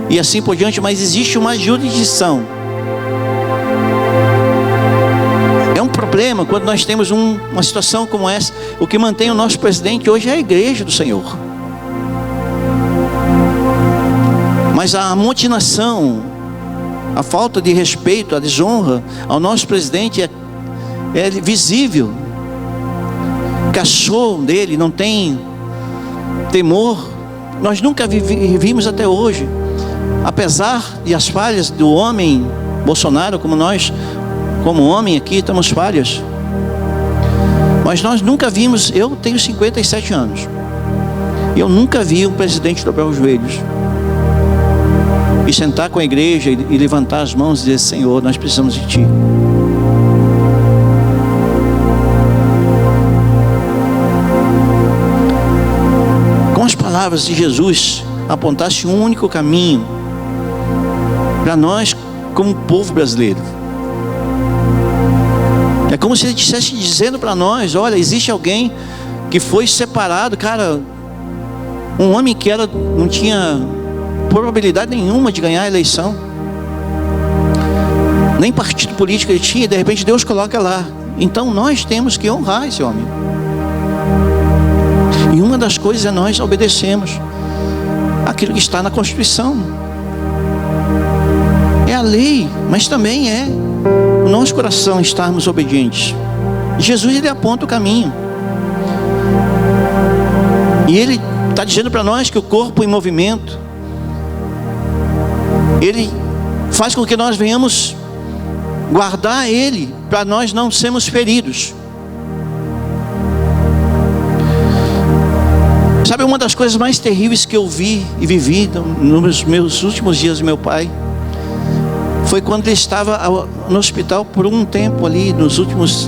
e assim por diante, mas existe uma jurisdição. É um problema quando nós temos uma situação como essa. O que mantém o nosso presidente hoje é a igreja do Senhor. Mas a amotinação, a falta de respeito, a desonra ao nosso presidente é visível. O cachorro dele não tem temor. Nós nunca vimos até hoje, apesar de as falhas do homem Bolsonaro, como nós, como homem aqui, estamos falhas. Mas nós nunca vimos. Eu tenho 57 anos. Eu nunca vi um presidente dobrar os joelhos e sentar com a igreja e levantar as mãos e dizer: Senhor, nós precisamos de Ti. Com as palavras de Jesus, apontasse um único caminho para nós como povo brasileiro. É como se ele estivesse dizendo para nós: olha, existe alguém que foi separado, cara, um homem que não tinha probabilidade nenhuma de ganhar a eleição, nem partido político ele tinha, e de repente Deus coloca lá. Então nós temos que honrar esse homem. E uma das coisas é nós obedecemos aquilo que está na Constituição. É a lei, mas também é o nosso coração estarmos obedientes. Jesus, ele aponta o caminho. E ele está dizendo para nós que o corpo em movimento, ele faz com que nós venhamos guardar ele, para nós não sermos feridos. Sabe, uma das coisas mais terríveis que eu vi e vivi nos meus últimos dias do meu pai, foi quando ele estava no hospital por um tempo ali, nos últimos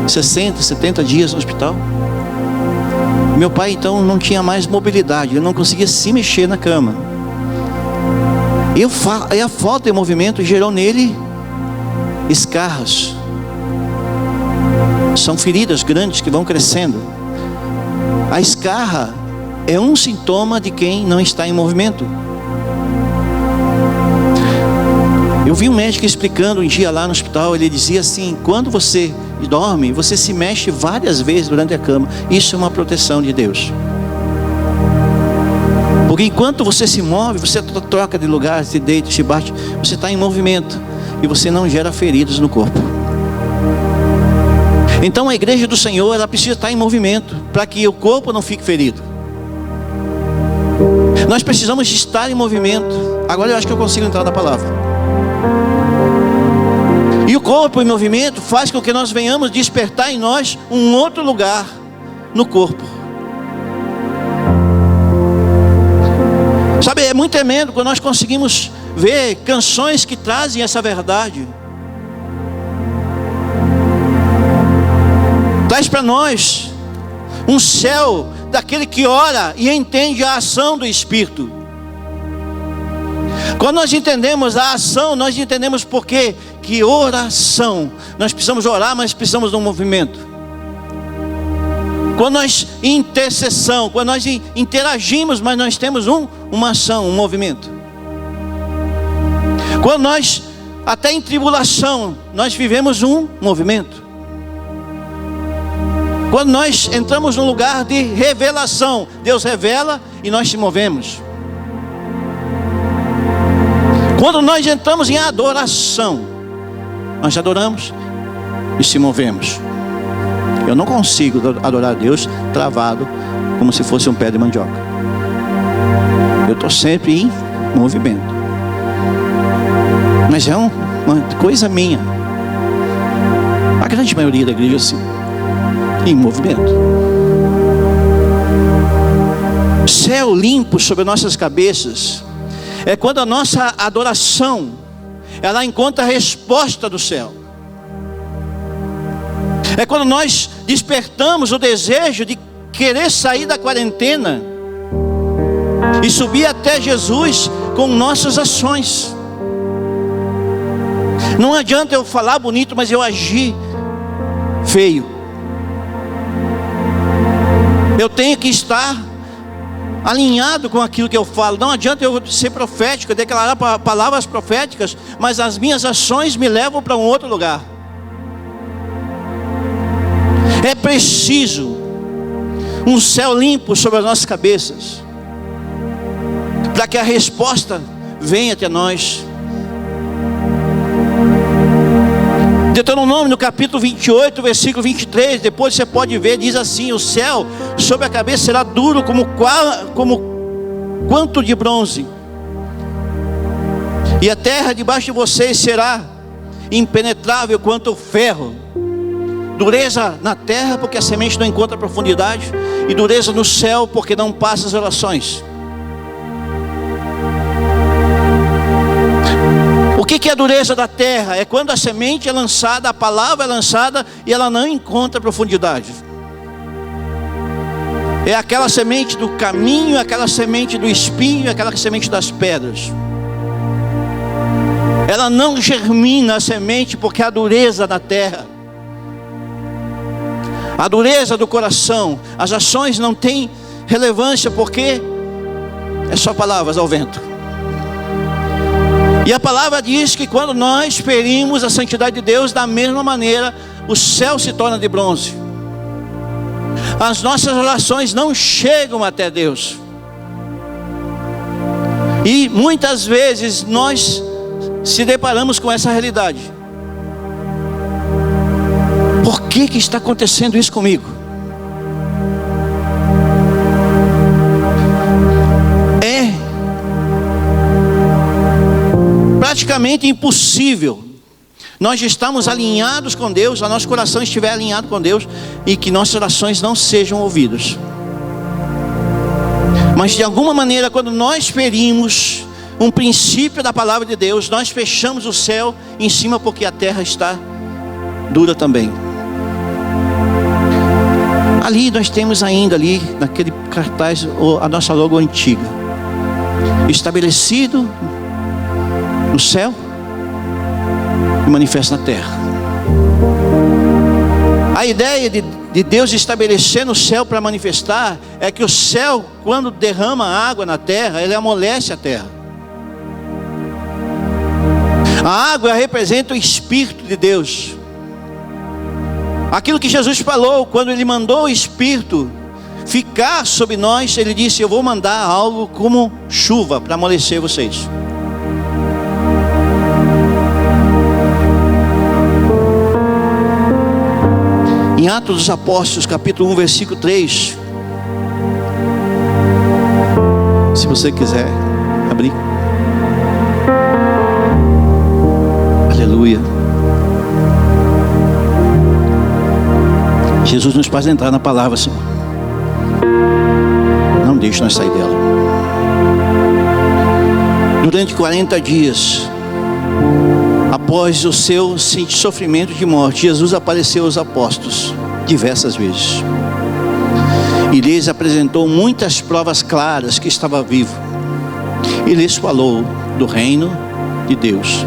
60, 70 dias no hospital. Meu pai então não tinha mais mobilidade, ele não conseguia se mexer na cama. E a falta de movimento gerou nele escarras. São feridas grandes que vão crescendo. A escarra é um sintoma de quem não está em movimento. Eu vi um médico explicando um dia lá no hospital. Ele dizia assim: quando você dorme, você se mexe várias vezes durante a cama. Isso é uma proteção de Deus. Porque enquanto você se move, você troca de lugar, se deita, se bate, você está em movimento e você não gera feridas no corpo. Então a igreja do Senhor, ela precisa estar em movimento para que o corpo não fique ferido. Nós precisamos estar em movimento. Agora eu acho que eu consigo entrar na palavra. E o corpo em movimento faz com que nós venhamos despertar em nós um outro lugar no corpo. Sabe, é muito tremendo quando nós conseguimos ver canções que trazem essa verdade. Traz para nós um céu daquele que ora e entende a ação do Espírito. Quando nós entendemos a ação, nós entendemos por quê? Que oração, nós precisamos orar, mas precisamos de um movimento. Quando nós intercessão, quando nós interagimos, mas nós temos uma ação, um movimento. Quando nós, até em tribulação, nós vivemos um movimento. Quando nós entramos num lugar de revelação, Deus revela e nós se movemos. Quando nós entramos em adoração, nós adoramos e se movemos. Eu não consigo adorar a Deus travado, como se fosse um pé de mandioca. Eu estou sempre em movimento. Mas é uma coisa minha. A grande maioria da igreja sim, em movimento. Céu limpo sobre nossas cabeças é quando a nossa adoração, ela encontra a resposta do céu. É quando nós despertamos o desejo de querer sair da quarentena e subir até Jesus com nossas ações. Não adianta eu falar bonito, mas eu agir feio. Eu tenho que estar alinhado com aquilo que eu falo. Não adianta eu ser profético, declarar palavras proféticas, mas as minhas ações me levam para um outro lugar. É preciso um céu limpo sobre as nossas cabeças, para que a resposta venha até nós. Deuteronômio no capítulo 28, versículo 23, depois você pode ver, diz assim: o céu sobre a cabeça será duro como quanto de bronze, e a terra debaixo de vocês será impenetrável quanto o ferro. Dureza na terra porque a semente não encontra profundidade, e dureza no céu porque não passa as orações. O que é a dureza da terra? É quando a semente é lançada, a palavra é lançada e ela não encontra profundidade. É aquela semente do caminho, aquela semente do espinho, aquela semente das pedras. Ela não germina a semente porque há dureza na terra. A dureza do coração, as ações não têm relevância porque é só palavras ao vento. E a palavra diz que quando nós ferimos a santidade de Deus, da mesma maneira o céu se torna de bronze. As nossas orações não chegam até Deus. E muitas vezes nós se deparamos com essa realidade. Por que está acontecendo isso comigo? É praticamente impossível nós estamos alinhados com Deus, o nosso coração estiver alinhado com Deus, e que nossas orações não sejam ouvidas. Mas de alguma maneira, quando nós ferimos um princípio da palavra de Deus, nós fechamos o céu em cima, porque a terra está dura também. Ali nós temos ainda, ali naquele cartaz, a nossa logo antiga: estabelecido no céu e manifesta na terra. A ideia de Deus estabelecer no céu para manifestar é que o céu, quando derrama água na terra, ele amolece a terra. A água representa o Espírito de Deus. Aquilo que Jesus falou quando ele mandou o Espírito ficar sobre nós, ele disse: eu vou mandar algo como chuva para amolecer vocês. Em Atos dos Apóstolos, capítulo 1, versículo 3. Se você quiser abrir. Aleluia. Jesus nos faz entrar na palavra, Senhor. Não deixe nós sair dela. Durante 40 dias, após o seu sofrimento de morte, Jesus apareceu aos apóstolos diversas vezes. E lhes apresentou muitas provas claras que estava vivo. E lhes falou do reino de Deus.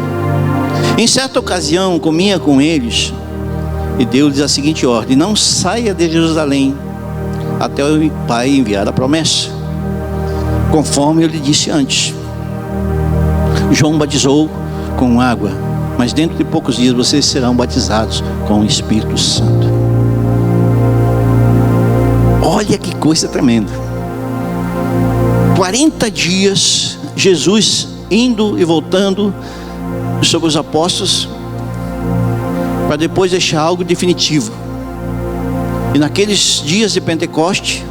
Em certa ocasião, comia com eles e deu-lhes a seguinte ordem: não saia de Jerusalém até o Pai enviar a promessa, conforme eu lhe disse antes. João batizou com água, mas dentro de poucos dias vocês serão batizados com o Espírito Santo. Olha que coisa tremenda. 40 dias Jesus indo e voltando sobre os apóstolos, para depois deixar algo definitivo. E naqueles dias de Pentecoste,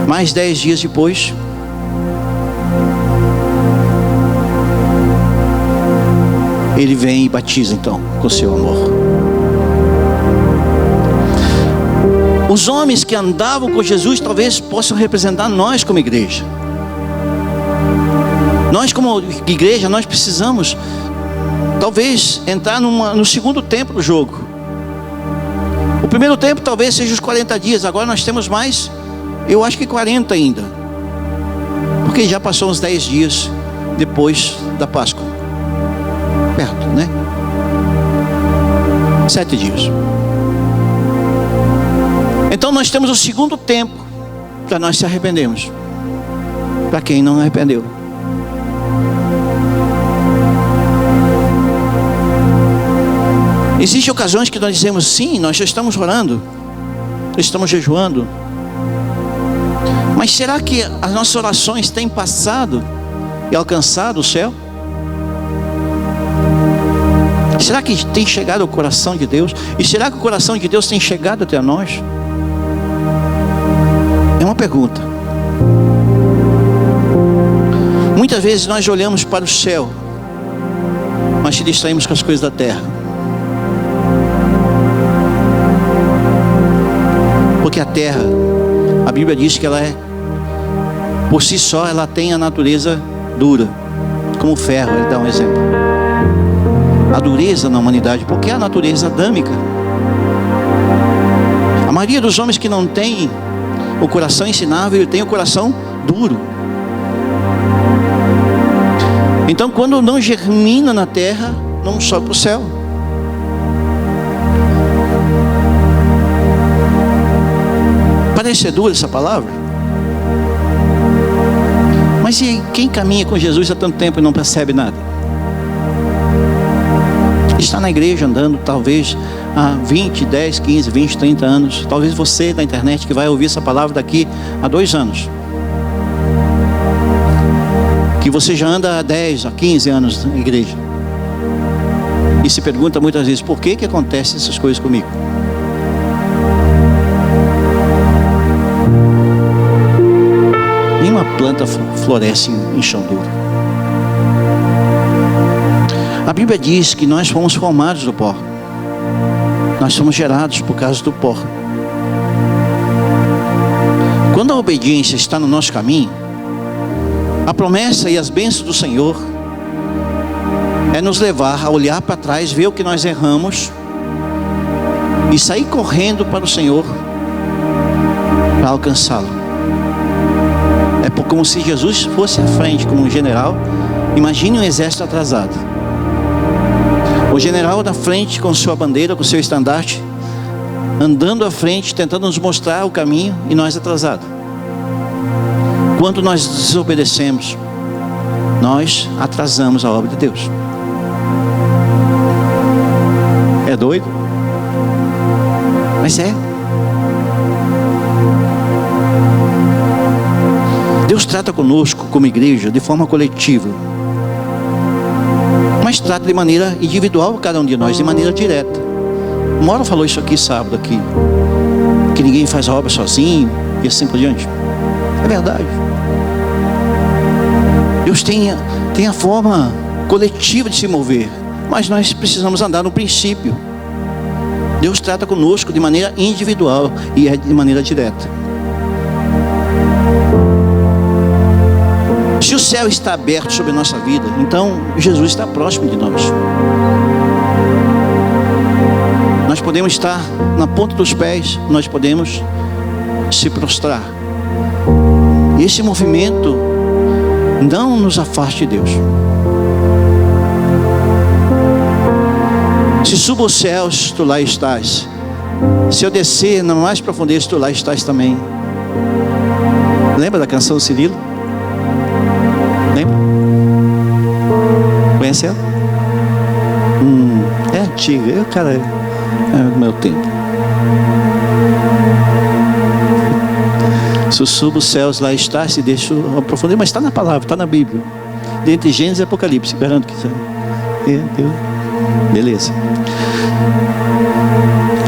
mais 10 dias depois, ele vem e batiza então com o seu amor. Os homens que andavam com Jesus talvez possam representar nós como igreja. Nós como igreja, nós precisamos talvez entrar no segundo tempo do jogo. O primeiro tempo talvez seja os 40 dias. Agora nós temos mais, eu acho que 40 ainda, porque já passou uns 10 dias depois da Páscoa. Perto, né? 7 dias. Então nós temos o segundo tempo para nós se arrependermos, para quem não arrependeu. Existem ocasiões que nós dizemos: sim, nós já estamos orando, estamos jejuando, mas será que as nossas orações têm passado e alcançado o céu? Será que tem chegado ao coração de Deus? E será que o coração de Deus tem chegado até nós? É uma pergunta. Muitas vezes nós olhamos para o céu, mas te distraímos com as coisas da terra. Porque a terra, a Bíblia diz que ela é, por si só, ela tem a natureza dura, como o ferro. Ele dá um exemplo. A dureza na humanidade, porque é a natureza adâmica. A maioria dos homens que não tem o coração ensinável, tem o coração duro. Então, quando não germina na terra, não sobe para o céu. Parece ser dura essa palavra, mas e quem caminha com Jesus há tanto tempo e não percebe nada? está na igreja andando talvez há 20, 10, 15, 20, 30 anos. Talvez você da internet que vai ouvir essa palavra daqui a 2 anos. Que você já anda há 10, há 15 anos na igreja. E se pergunta muitas vezes, por que acontecem essas coisas comigo? Nenhuma planta floresce em chão duro. A Bíblia diz que nós fomos formados do pó. Nós somos gerados por causa do pó. Quando a obediência está no nosso caminho, a promessa e as bênçãos do Senhor é nos levar a olhar para trás, ver o que nós erramos e sair correndo para o Senhor para alcançá-lo. É como se Jesus fosse à frente como um general. Imagine um exército atrasado. O general da frente com sua bandeira, com seu estandarte, andando à frente, tentando nos mostrar o caminho, e nós atrasados. Quando nós desobedecemos, nós atrasamos a obra de Deus. É doido? Mas é. Deus trata conosco como igreja de forma coletiva, mas trata de maneira individual cada um de nós, de maneira direta. O Mauro falou isso aqui sábado aqui, que ninguém faz a obra sozinho e assim por diante. É verdade. Deus tem a forma coletiva de se mover, mas nós precisamos andar no princípio. Deus trata conosco de maneira individual e é de maneira direta. Se o céu está aberto sobre a nossa vida, então Jesus está próximo de nós. Nós podemos estar na ponta dos pés, nós podemos se prostrar. E esse movimento não nos afaste de Deus. Se subo aos céus, tu lá estás. Se eu descer na mais profundeza, tu lá estás também. Lembra da canção do Cirilo? Lembra? Conhece ela? É antiga. Cara, é do meu tempo. Se eu subo os céus, lá está. Se deixo aprofundar, mas está na palavra, está na Bíblia. Dentre Gênesis e Apocalipse. Garanto que Deus. Beleza.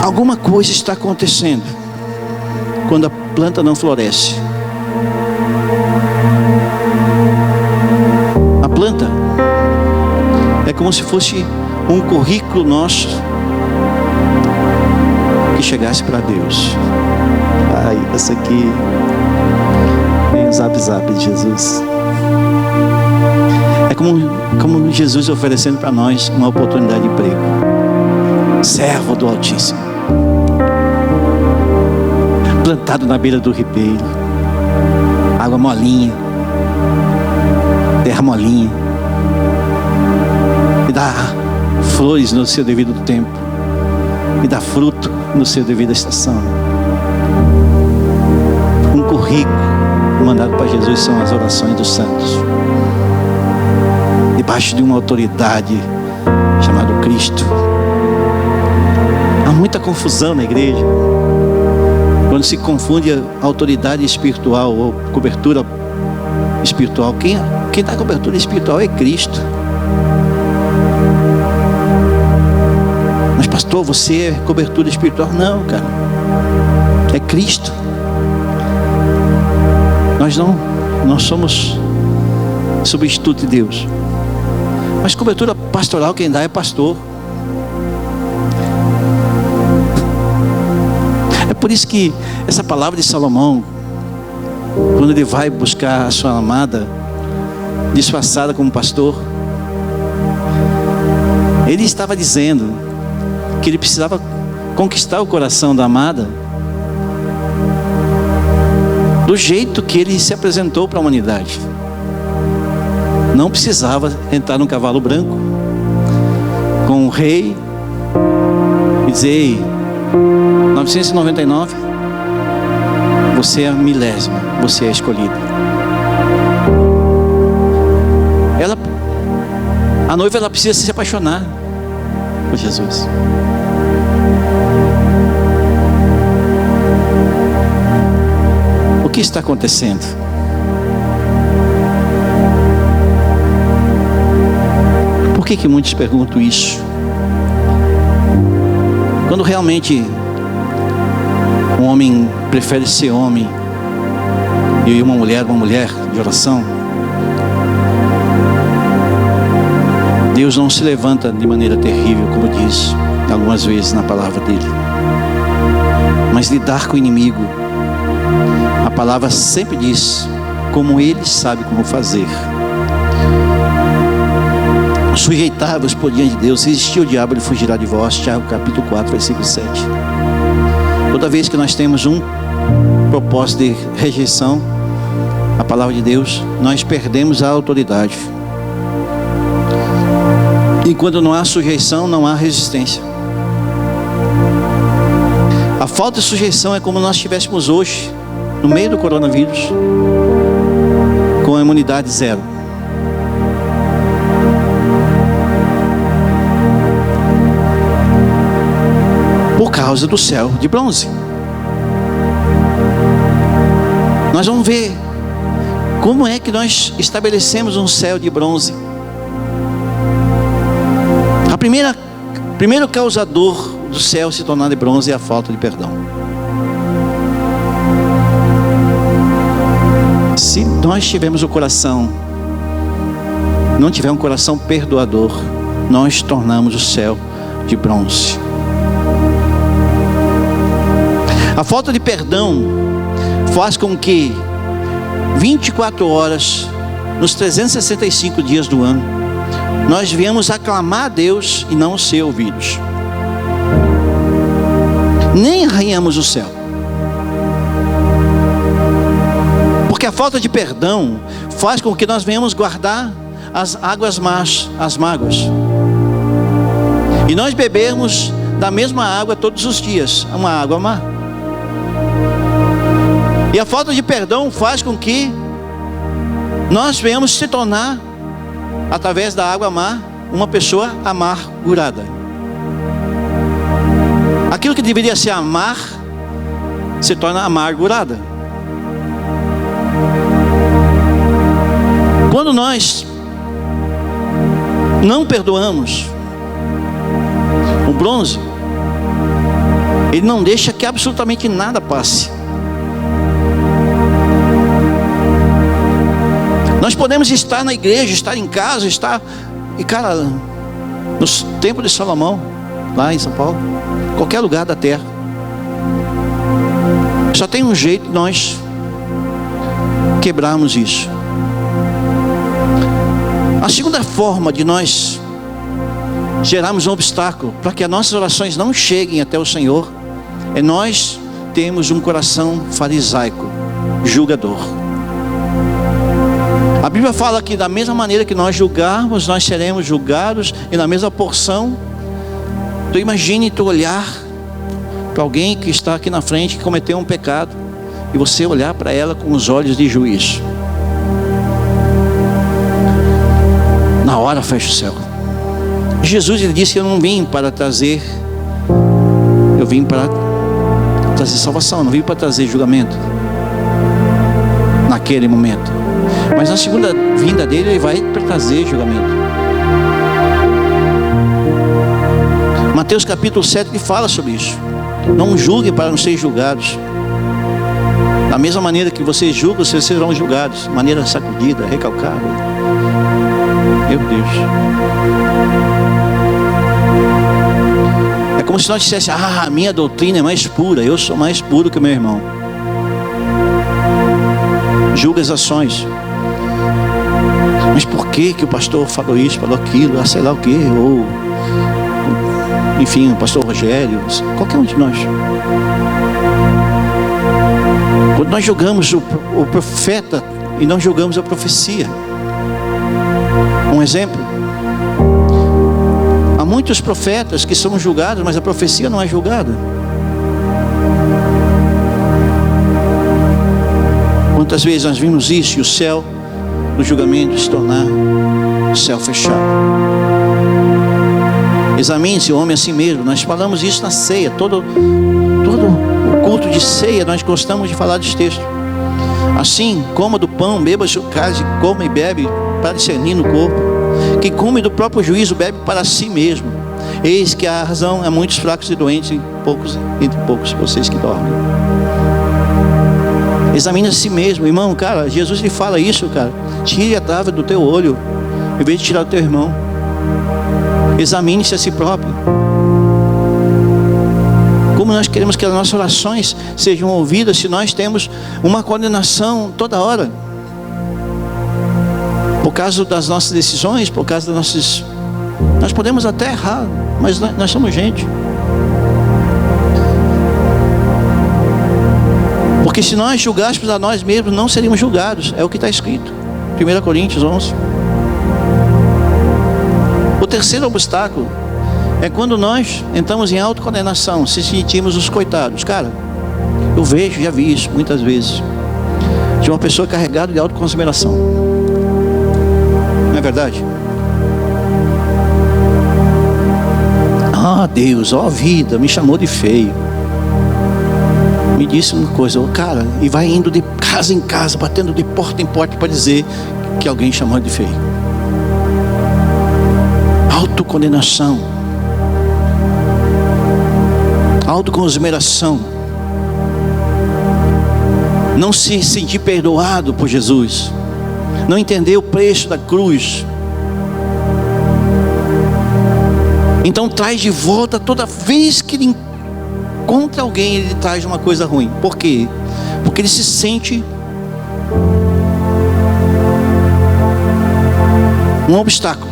Alguma coisa está acontecendo quando a planta não floresce. A planta é como se fosse um currículo nosso que chegasse para Deus. Ai, essa aqui vem o zap de Jesus. É como Jesus oferecendo para nós uma oportunidade de emprego. Servo do Altíssimo, plantado na beira do ribeiro, água molinha, terra molinha, e dá flores no seu devido tempo, e dá fruto no seu devido estação. Um currículo mandado para Jesus são as orações dos santos, debaixo de uma autoridade chamada Cristo. Há muita confusão na igreja quando se confunde a autoridade espiritual ou cobertura espiritual. Quem dá cobertura espiritual é Cristo. Mas pastor, você é cobertura espiritual? Não, cara, é Cristo. Nós somos substituto de Deus. Mas cobertura pastoral quem dá é pastor. É por isso que essa palavra de Salomão, quando ele vai buscar a sua amada disfarçada como pastor, ele estava dizendo que ele precisava conquistar o coração da amada do jeito que ele se apresentou para a humanidade. Não precisava entrar num cavalo branco com um rei e dizer: ei, 999, você é a milésima, você é a escolhida. A noiva ela precisa se apaixonar. por Jesus. O que está acontecendo? Por que muitos perguntam isso? Quando realmente um homem prefere ser homem e uma mulher de oração, Deus não se levanta de maneira terrível, como diz algumas vezes na palavra dele. Mas lidar com o inimigo, a palavra sempre diz como ele sabe como fazer. Sujeitai-vos por diante de Deus. Se existir o diabo, ele fugirá de vós. Tiago capítulo 4, versículo 7. Toda vez que nós temos um propósito de rejeição à palavra de Deus, nós perdemos a autoridade. E quando não há sujeição, não há resistência. A falta de sujeição é como nós estivéssemos hoje no meio do coronavírus com a imunidade zero. Por causa do céu de bronze. Nós vamos ver como é que nós estabelecemos um céu de bronze. Primeiro causador do céu se tornar de bronze é a falta de perdão. Se nós tivermos o coração, não tiver um coração perdoador, nós tornamos o céu de bronze. A falta de perdão faz com que 24 horas, nos 365 dias do ano, nós viemos aclamar a Deus e não ser ouvidos. Nem arranhamos o céu. Porque a falta de perdão faz com que nós venhamos guardar as águas más, as mágoas. E nós bebemos da mesma água todos os dias, uma água má. E a falta de perdão faz com que nós venhamos se tornar, através da água má, uma pessoa amargurada. Aquilo que deveria ser amar se torna amargurada. Quando nós não perdoamos, o bronze, ele não deixa que absolutamente nada passe. Nós podemos estar na igreja, estar em casa, e cara, no templo de Salomão, lá em São Paulo, qualquer lugar da terra, só tem um jeito de nós quebrarmos isso. A segunda forma de nós gerarmos um obstáculo para que as nossas orações não cheguem até o Senhor é nós termos um coração farisaico, julgador. A Bíblia fala que da mesma maneira que nós julgarmos, nós seremos julgados, e na mesma porção. Tu imagine tu olhar para alguém que está aqui na frente, que cometeu um pecado, e você olhar para ela com os olhos de juízo. Na hora fecha o céu. Jesus, ele disse que eu não vim para trazer, eu vim para trazer salvação, não vim para trazer julgamento naquele momento. Mas na segunda vinda dele, ele vai para trazer julgamento. Mateus capítulo 7 que fala sobre isso. Não julguem para não serem julgados. Da mesma maneira que vocês julgam, vocês serão julgados. Maneira sacudida, recalcada. Meu Deus. É como se nós dissessemos: a minha doutrina é mais pura, eu sou mais puro que o meu irmão. Julga as ações. Mas por que o pastor falou isso, falou aquilo, sei lá o que, ou enfim, o pastor Rogério, qualquer um de nós. Quando nós julgamos o profeta e não julgamos a profecia. Um exemplo: há muitos profetas que são julgados, mas a profecia não é julgada. Quantas vezes nós vimos isso e o céu do julgamento se tornar céu fechado? Examine-se o homem a si mesmo. Nós falamos isso na ceia. Todo o culto de ceia nós gostamos de falar desse texto. Assim, coma do pão, beba do cálice, coma e bebe para discernir no corpo. Quem come do próprio juízo bebe para si mesmo. Eis que a razão é muitos fracos e doentes, entre poucos vocês que dormem. Examine a si mesmo, irmão. Cara, Jesus lhe fala isso, cara. Tire a trava do teu olho, em vez de tirar do teu irmão. Examine-se a si próprio. Como nós queremos que as nossas orações sejam ouvidas se nós temos uma condenação toda hora? Por causa das nossas decisões, por causa das nossas... Nós podemos até errar, mas nós somos gente. Porque se nós julgássemos a nós mesmos, não seríamos julgados. É o que está escrito. 1 Coríntios 11. O terceiro obstáculo é quando nós entramos em autocondenação, se sentimos os coitados. Cara, eu já vi isso muitas vezes, de uma pessoa carregada de autoconsideração. Não é verdade? Ah, Deus, ó vida, me chamou de feio. Me disse uma coisa, cara, e vai indo de casa em casa, batendo de porta em porta para dizer que alguém chamou de feio. Autocondenação, autoconsideração, não se sentir perdoado por Jesus, não entender o preço da cruz. Então traz de volta toda vez que ele encontra alguém, ele traz uma coisa ruim. Por quê? Porque ele se sente um obstáculo.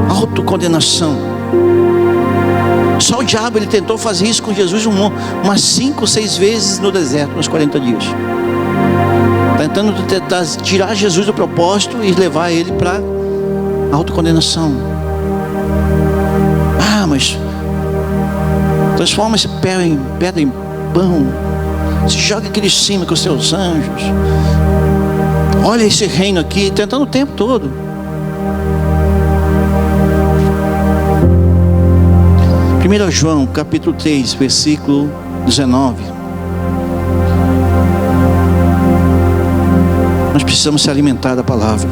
Autocondenação. Só o diabo ele tentou fazer isso com Jesus umas 5 ou 6 vezes no deserto, nos 40 dias. Tentando tirar Jesus do propósito e levar ele para autocondenação. Ah, mas transforma esse pedra em pão. Se joga aqui de cima com os seus anjos. Olha esse reino aqui, tentando o tempo todo. Primeiro João, capítulo 3, versículo 19. Nós precisamos se alimentar da palavra.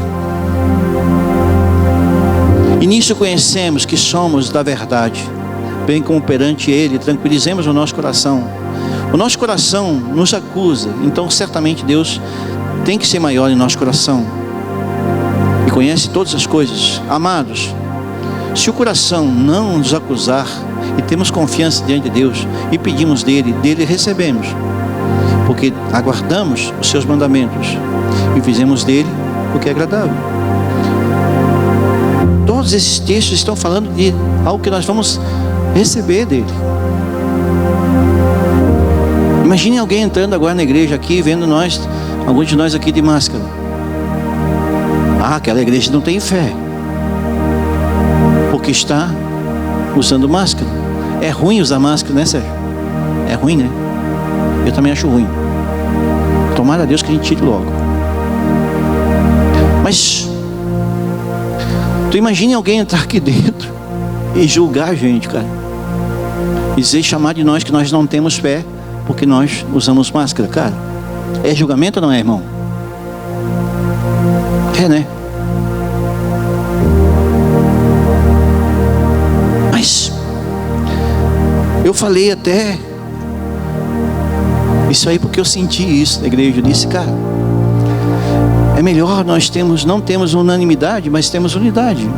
E nisso conhecemos que somos da verdade, bem como perante Ele tranquilizemos o nosso coração. O nosso coração nos acusa, então certamente Deus tem que ser maior em nosso coração e conhece todas as coisas. Amados, se o coração não nos acusar e temos confiança diante de Deus e pedimos dele recebemos, porque aguardamos os seus mandamentos e fizemos dele o que é agradável. Todos esses textos estão falando de algo que nós vamos receber dele. Imagine alguém entrando agora na igreja aqui, vendo alguns de nós aqui de máscara. Ah, aquela igreja não tem fé, porque está usando máscara. É ruim usar máscara, né, Sérgio? É ruim, né? Eu também acho ruim. Tomara a Deus que a gente tire logo. Mas tu imagine alguém entrar aqui dentro e julgar a gente, cara. E dizer, chamar de nós que nós não temos fé porque nós usamos máscara, cara. É julgamento ou não é, irmão? É, né? Mas eu falei até isso aí porque eu senti isso na igreja. Eu disse, cara, é melhor nós não temos unanimidade, mas temos unidade.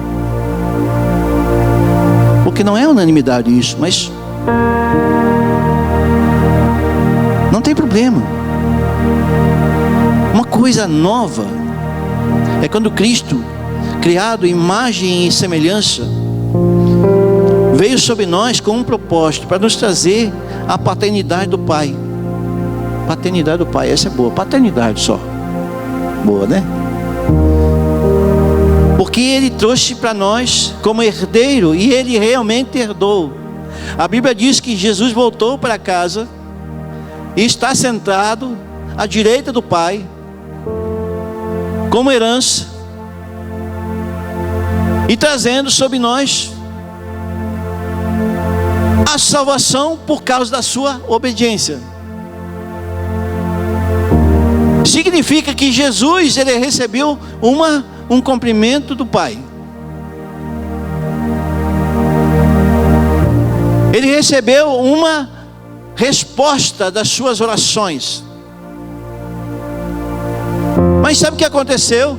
Porque não é unanimidade isso, mas não tem problema. Uma coisa nova é quando Cristo, criado em imagem e semelhança, veio sobre nós com um propósito para nos trazer a paternidade do Pai. Paternidade do Pai, essa é boa. Paternidade só. Boa, né? Porque Ele trouxe para nós como herdeiro e Ele realmente herdou. A Bíblia diz que Jesus voltou para casa e está sentado à direita do Pai como herança. e trazendo sobre nós a salvação por causa da sua obediência. Significa que Jesus, ele recebeu um cumprimento do Pai. Ele recebeu uma resposta das suas orações. Mas sabe o que aconteceu?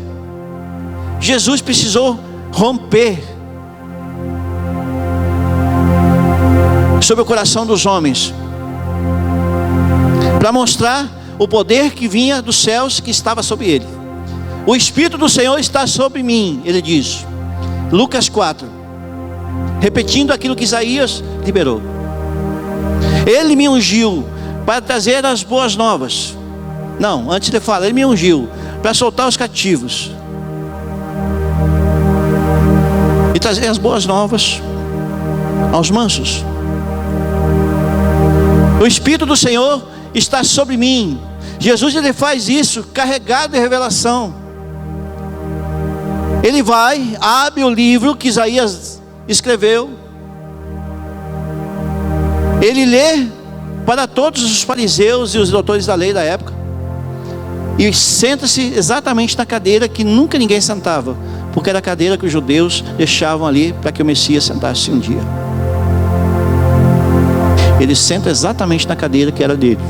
Jesus precisou romper sobre o coração dos homens, para mostrar o poder que vinha dos céus, que estava sobre ele. O Espírito do Senhor está sobre mim, ele diz, Lucas 4, repetindo aquilo que Isaías liberou. Ele me ungiu para trazer as boas novas. Não, antes ele fala, ele me ungiu para soltar os cativos e trazer as boas novas aos mansos. O Espírito do Senhor está sobre mim. Jesus, ele faz isso carregado de revelação. Ele vai, abre o livro que Isaías escreveu, ele lê para todos os fariseus e os doutores da lei da época, e senta-se exatamente na cadeira que nunca ninguém sentava, porque era a cadeira que os judeus deixavam ali para que o Messias sentasse um dia. Ele senta exatamente na cadeira que era dele.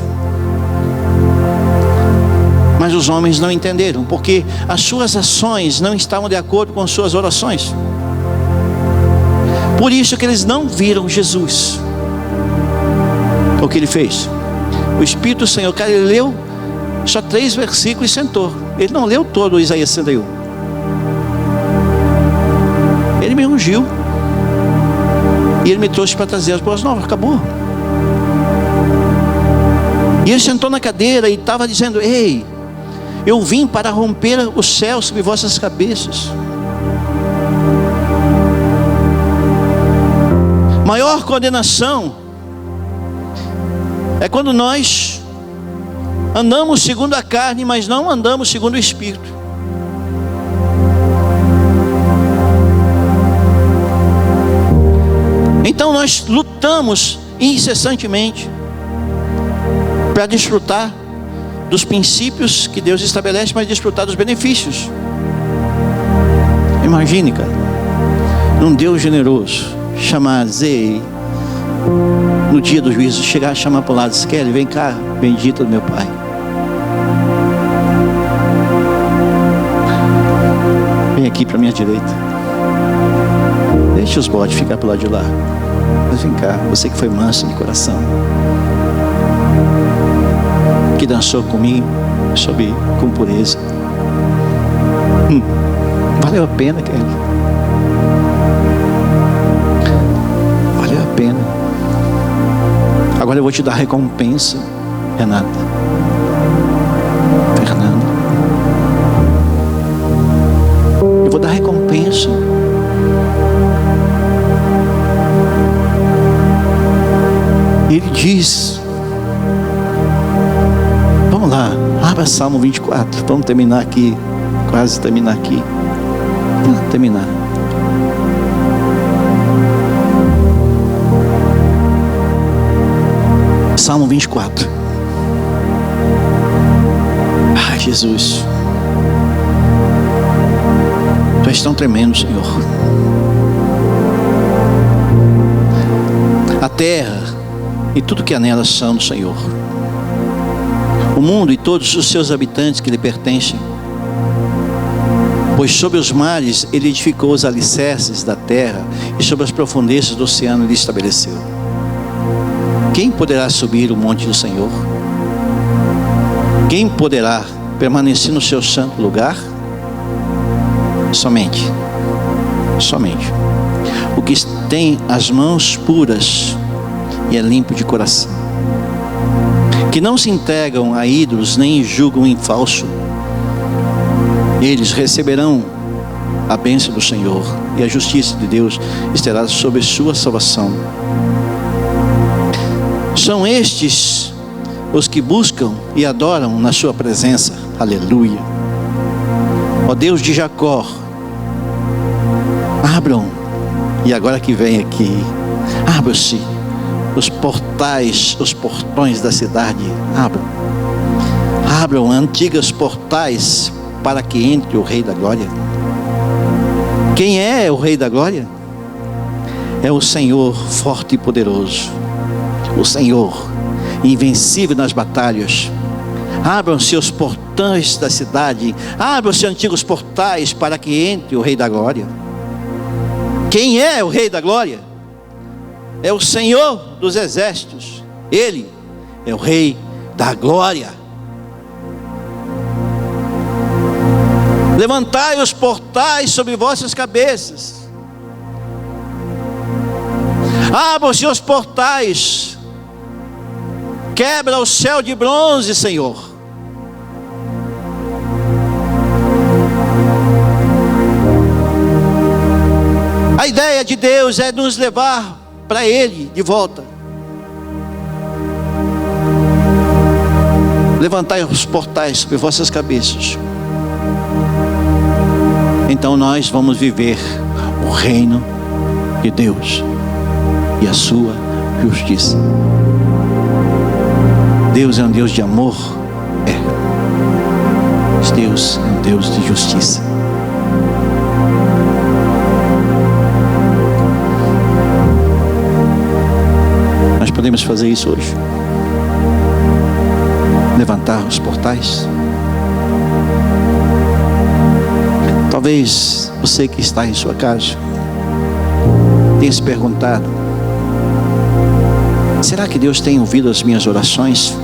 Mas os homens não entenderam, porque as suas ações não estavam de acordo com as suas orações. Por isso que eles não viram Jesus. O que ele fez? O Espírito do Senhor, cara, ele leu só 3 versículos e sentou. Ele não leu todo o Isaías 61. Ele me ungiu e ele me trouxe para trazer as boas novas. Acabou. E ele sentou na cadeira e estava dizendo: ei, eu vim para romper os céus sobre vossas cabeças. Maior condenação é quando nós andamos segundo a carne, mas não andamos segundo o Espírito. Então nós lutamos incessantemente para desfrutar dos princípios que Deus estabelece, mas desfrutar dos benefícios. Imagine, cara, um Deus generoso chamar Zei no dia do juízo, chegar a chamar para o lado, Kelly, vem cá, bendita do meu Pai. Vem aqui para a minha direita. Deixa os bodes ficar para o lado de lá. Mas vem cá, você que foi manso de coração, que dançou comigo com pureza. Valeu a pena, Kelly. Valeu a pena. Agora eu vou te dar recompensa, Renata, Fernanda. Eu vou dar recompensa. Ele diz, vamos lá, abra Salmo 24, vamos terminar aqui, quase terminar aqui, terminar. Salmo 24. Ai, Jesus, Tu és tão tremendo, Senhor. A terra e tudo que há nela são do Senhor. O mundo e todos os seus habitantes que lhe pertencem. Pois sobre os mares ele edificou os alicerces da terra, e sobre as profundezas do oceano ele estabeleceu. Quem poderá subir o monte do Senhor? Quem poderá permanecer no seu santo lugar? Somente o que tem as mãos puras e é limpo de coração, que não se entregam a ídolos nem julgam em falso. Eles receberão a bênção do Senhor, e a justiça de Deus estará sobre sua salvação. São estes os que buscam e adoram na sua presença. Aleluia. Ó Deus de Jacó, Abram, e agora que vem aqui, abram-se os portais, os portões da cidade. Abram antigos portais para que entre o Rei da Glória. Quem é o Rei da Glória? É o Senhor forte e poderoso, o Senhor invencível nas batalhas. Abram-se os portões da cidade, abram-se antigos portais para que entre o Rei da Glória. Quem é o Rei da Glória? É o Senhor dos exércitos. Ele é o Rei da Glória. Levantai os portais sobre vossas cabeças. Abram-se os portais. Quebra o céu de bronze, Senhor. A ideia de Deus é nos levar para Ele de volta. Levantai os portais sobre vossas cabeças. Então nós vamos viver o reino de Deus e a sua justiça. Deus é um Deus de amor? É. Mas Deus é um Deus de justiça. Nós podemos fazer isso hoje. Levantar os portais. Talvez você que está em sua casa tenha se perguntado: será que Deus tem ouvido as minhas orações?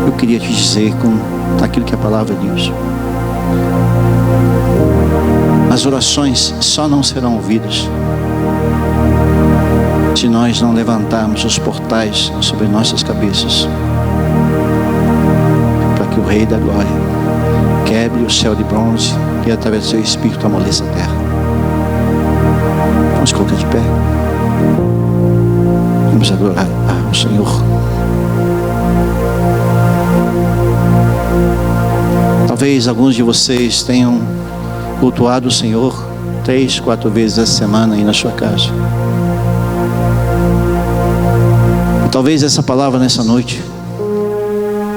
Eu queria te dizer com aquilo que a palavra diz: as orações só não serão ouvidas se nós não levantarmos os portais sobre nossas cabeças, para que o Rei da Glória quebre o céu de bronze e através do seu Espírito amoleça a terra. Vamos colocar de pé. Vamos adorar ao Senhor. Talvez alguns de vocês tenham cultuado o Senhor 3, 4 vezes essa semana aí na sua casa. E talvez essa palavra nessa noite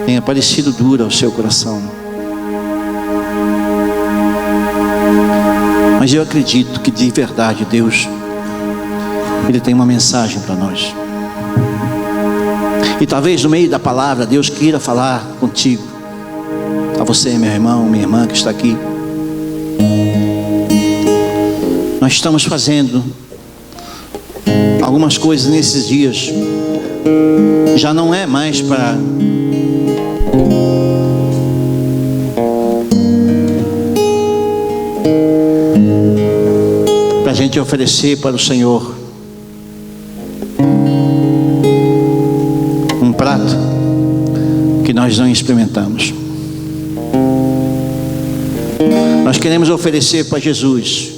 tenha parecido dura ao seu coração. Mas eu acredito que de verdade Deus, Ele tem uma mensagem para nós. E talvez no meio da palavra Deus queira falar contigo, a você, meu irmão, minha irmã que está aqui. Nós estamos fazendo algumas coisas nesses dias. Já não é mais para a gente oferecer para o Senhor um prato que nós não experimentamos. Nós queremos oferecer para Jesus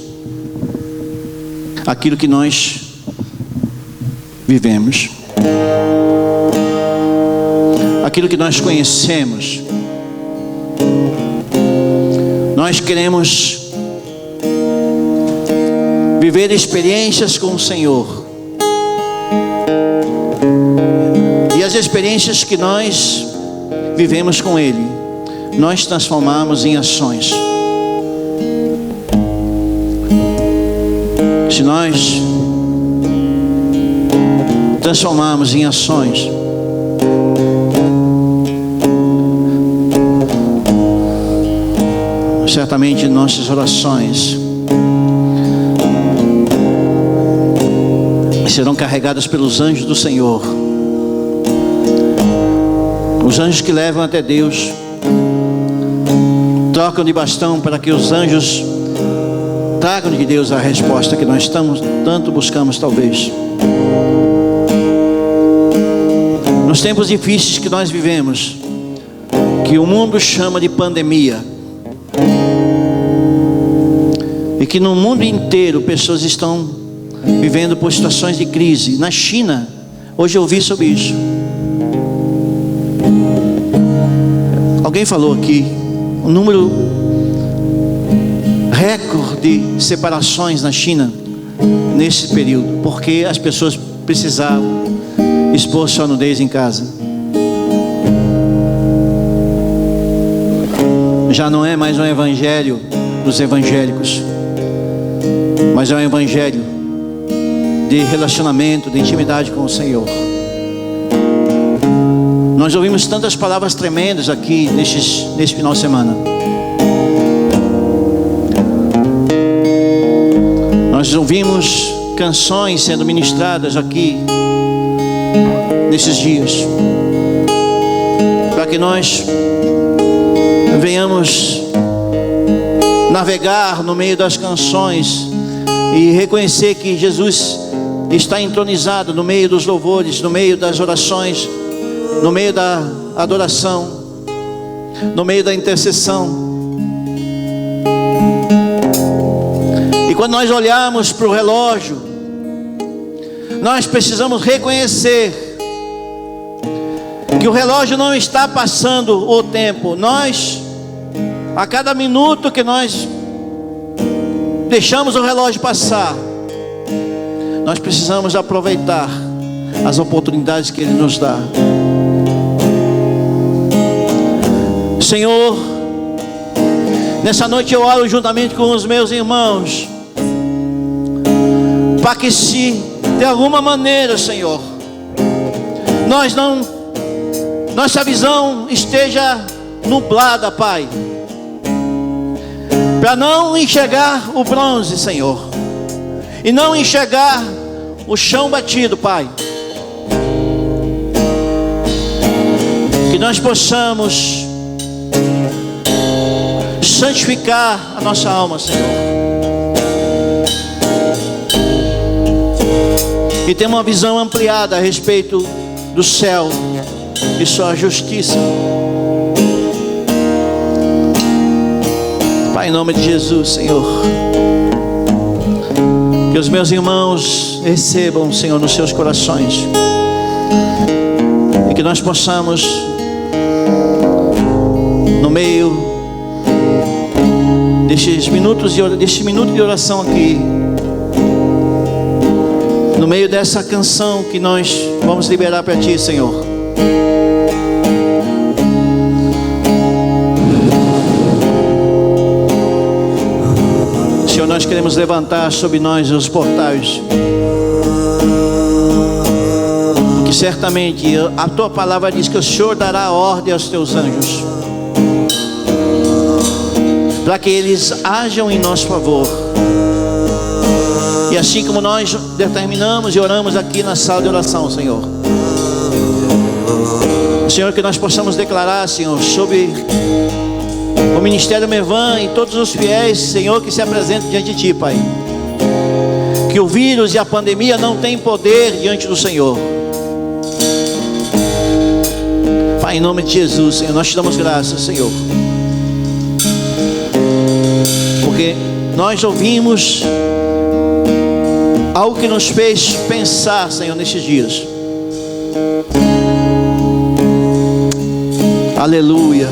aquilo que nós vivemos, aquilo que nós conhecemos. Nós queremos viver experiências com o Senhor. E as experiências que nós vivemos com Ele, nós transformamos em ações. Se nós transformarmos em ações, certamente nossas orações serão carregadas pelos anjos do Senhor. Os anjos que levam até Deus trocam de bastão para que os anjos tragam de Deus a resposta que nós tanto buscamos, talvez. Nos tempos difíceis que nós vivemos, que o mundo chama de pandemia, e que no mundo inteiro pessoas estão vivendo por situações de crise. Na China, hoje eu ouvi sobre isso. Alguém falou aqui, um número recorde de separações na China nesse período, porque as pessoas precisavam expor sua nudez em casa. Já não é mais um evangelho dos evangélicos, mas é um evangelho de relacionamento, de intimidade com o Senhor. Nós ouvimos tantas palavras tremendas aqui nesse final de semana. Nós ouvimos canções sendo ministradas aqui nesses dias, para que nós venhamos navegar no meio das canções e reconhecer que Jesus está entronizado no meio dos louvores, no meio das orações, no meio da adoração, no meio da intercessão. E quando nós olhamos para o relógio, nós precisamos reconhecer que o relógio não está passando o tempo. Nós, a cada minuto que nós deixamos o relógio passar, nós precisamos aproveitar as oportunidades que Ele nos dá. Senhor, nessa noite eu oro juntamente com os meus irmãos, para que se de alguma maneira, Senhor, nossa visão esteja nublada, Pai, para não enxergar o bronze, Senhor, e não enxergar o chão batido, Pai. Que nós possamos santificar a nossa alma, Senhor, e ter uma visão ampliada a respeito do céu e sua justiça. Pai, em nome de Jesus, Senhor, que os meus irmãos recebam, Senhor, nos seus corações, e que nós possamos, no meio deste minuto de oração aqui, no meio dessa canção que nós vamos liberar para Ti, Senhor, Senhor, nós queremos levantar sobre nós os portais, porque certamente a Tua palavra diz que o Senhor dará ordem aos Teus anjos, para que eles ajam em nosso favor. E assim como nós determinamos e oramos aqui na sala de oração, Senhor, Senhor, que nós possamos declarar, Senhor, sobre o Ministério Mevan e todos os fiéis, Senhor, que se apresentam diante de Ti, Pai, que o vírus e a pandemia não têm poder diante do Senhor. Pai, em nome de Jesus, Senhor, nós Te damos graças, Senhor, porque nós ouvimos algo que nos fez pensar, Senhor, nesses dias. Aleluia.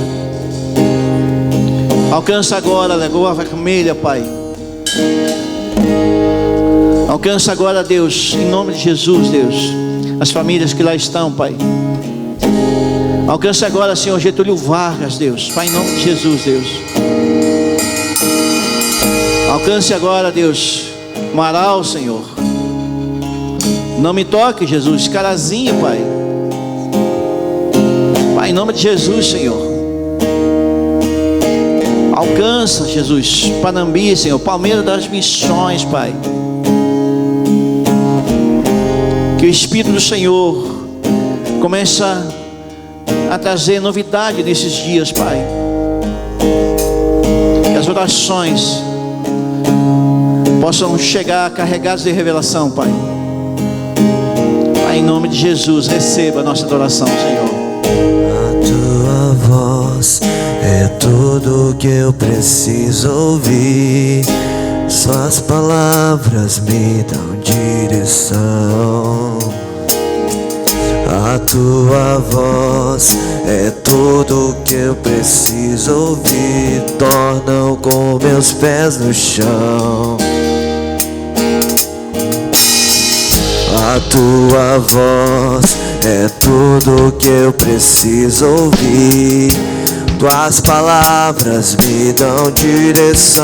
Alcança agora a Lagoa Vermelha, Pai. Alcança agora, Deus, em nome de Jesus, Deus, as famílias que lá estão, Pai. Alcança agora, Senhor, Getúlio Vargas, Deus, Pai, em nome de Jesus, Deus. Alcance agora, Deus, Marau, Senhor. Não me toque, Jesus, Carazinho, Pai. Pai, em nome de Jesus, Senhor. Alcança, Jesus, Panambi, Senhor, Palmeira das Missões, Pai. Que o Espírito do Senhor começa a trazer novidade nesses dias, Pai. Que as orações possam chegar carregadas de revelação, Pai. Pai, em nome de Jesus, receba a nossa adoração, Senhor. A Tua voz é tudo que eu preciso ouvir. Suas palavras me dão direção. A tua voz é tudo que eu preciso ouvir. Tornam com meus pés no chão. A tua voz é tudo que eu preciso ouvir. Tuas palavras me dão direção.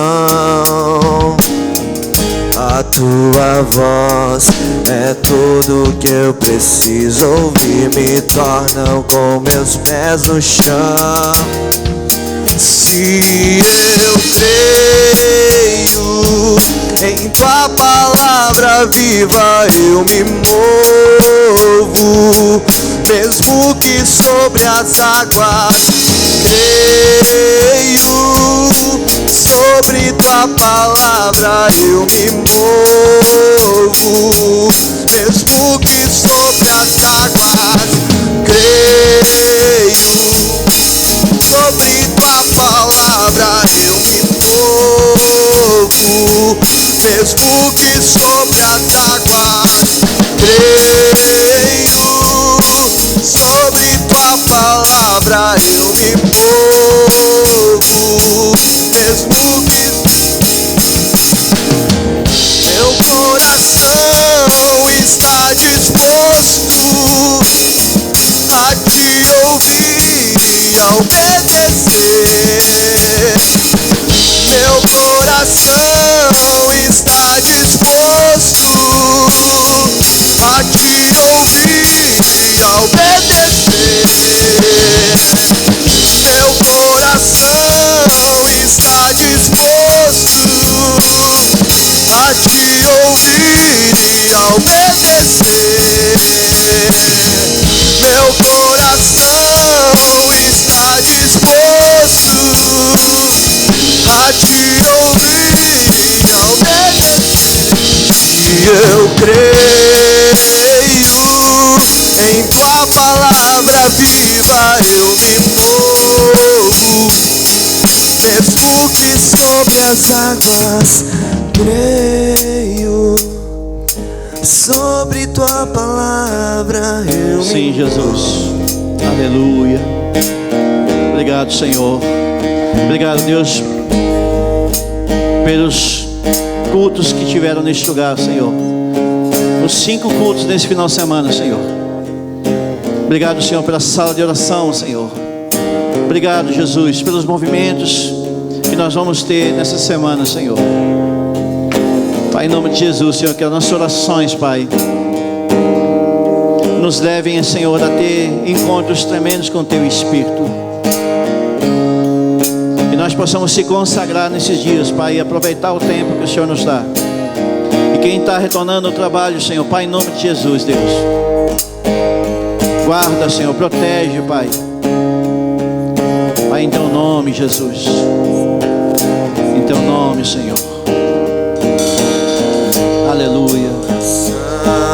A tua voz é tudo que eu preciso ouvir. Me tornam com meus pés no chão. Se eu creio em tua palavra viva, eu me movo, mesmo que sobre as águas. Creio, sobre tua palavra eu me movo, mesmo que sobre as águas. Creio, sobre tua palavra eu me movo, mesmo que sobre as águas. Creio, sobre tua palavra eu me movo, mesmo que meu coração está disposto a te ouvir e a obedecer. Meu coração está disposto a te ouvir e a obedecer. Meu coração está disposto a te ouvir e a obedecer. Meu coração está disposto a te ouvir e a obedecer. E eu creio em tua palavra viva, eu me movo, mesmo que sobre as águas. Creio, sobre tua palavra eu Sim, Jesus. Aleluia. Obrigado, Senhor. Obrigado, Deus, pelos cultos que tiveram neste lugar, Senhor. Os 5 cultos nesse final de semana, Senhor. Obrigado, Senhor, pela sala de oração, Senhor. Obrigado, Jesus, pelos movimentos que nós vamos ter nessa semana, Senhor. Pai, em nome de Jesus, Senhor, que as nossas orações, Pai, nos levem, Senhor, a ter encontros tremendos com o Teu Espírito. Que nós possamos se consagrar nesses dias, Pai, e aproveitar o tempo que o Senhor nos dá. E quem está retornando ao trabalho, Senhor, Pai, em nome de Jesus, Deus, guarda, Senhor, protege, Pai. Pai, em Teu nome, Jesus. Em Teu nome, Senhor. Aleluia.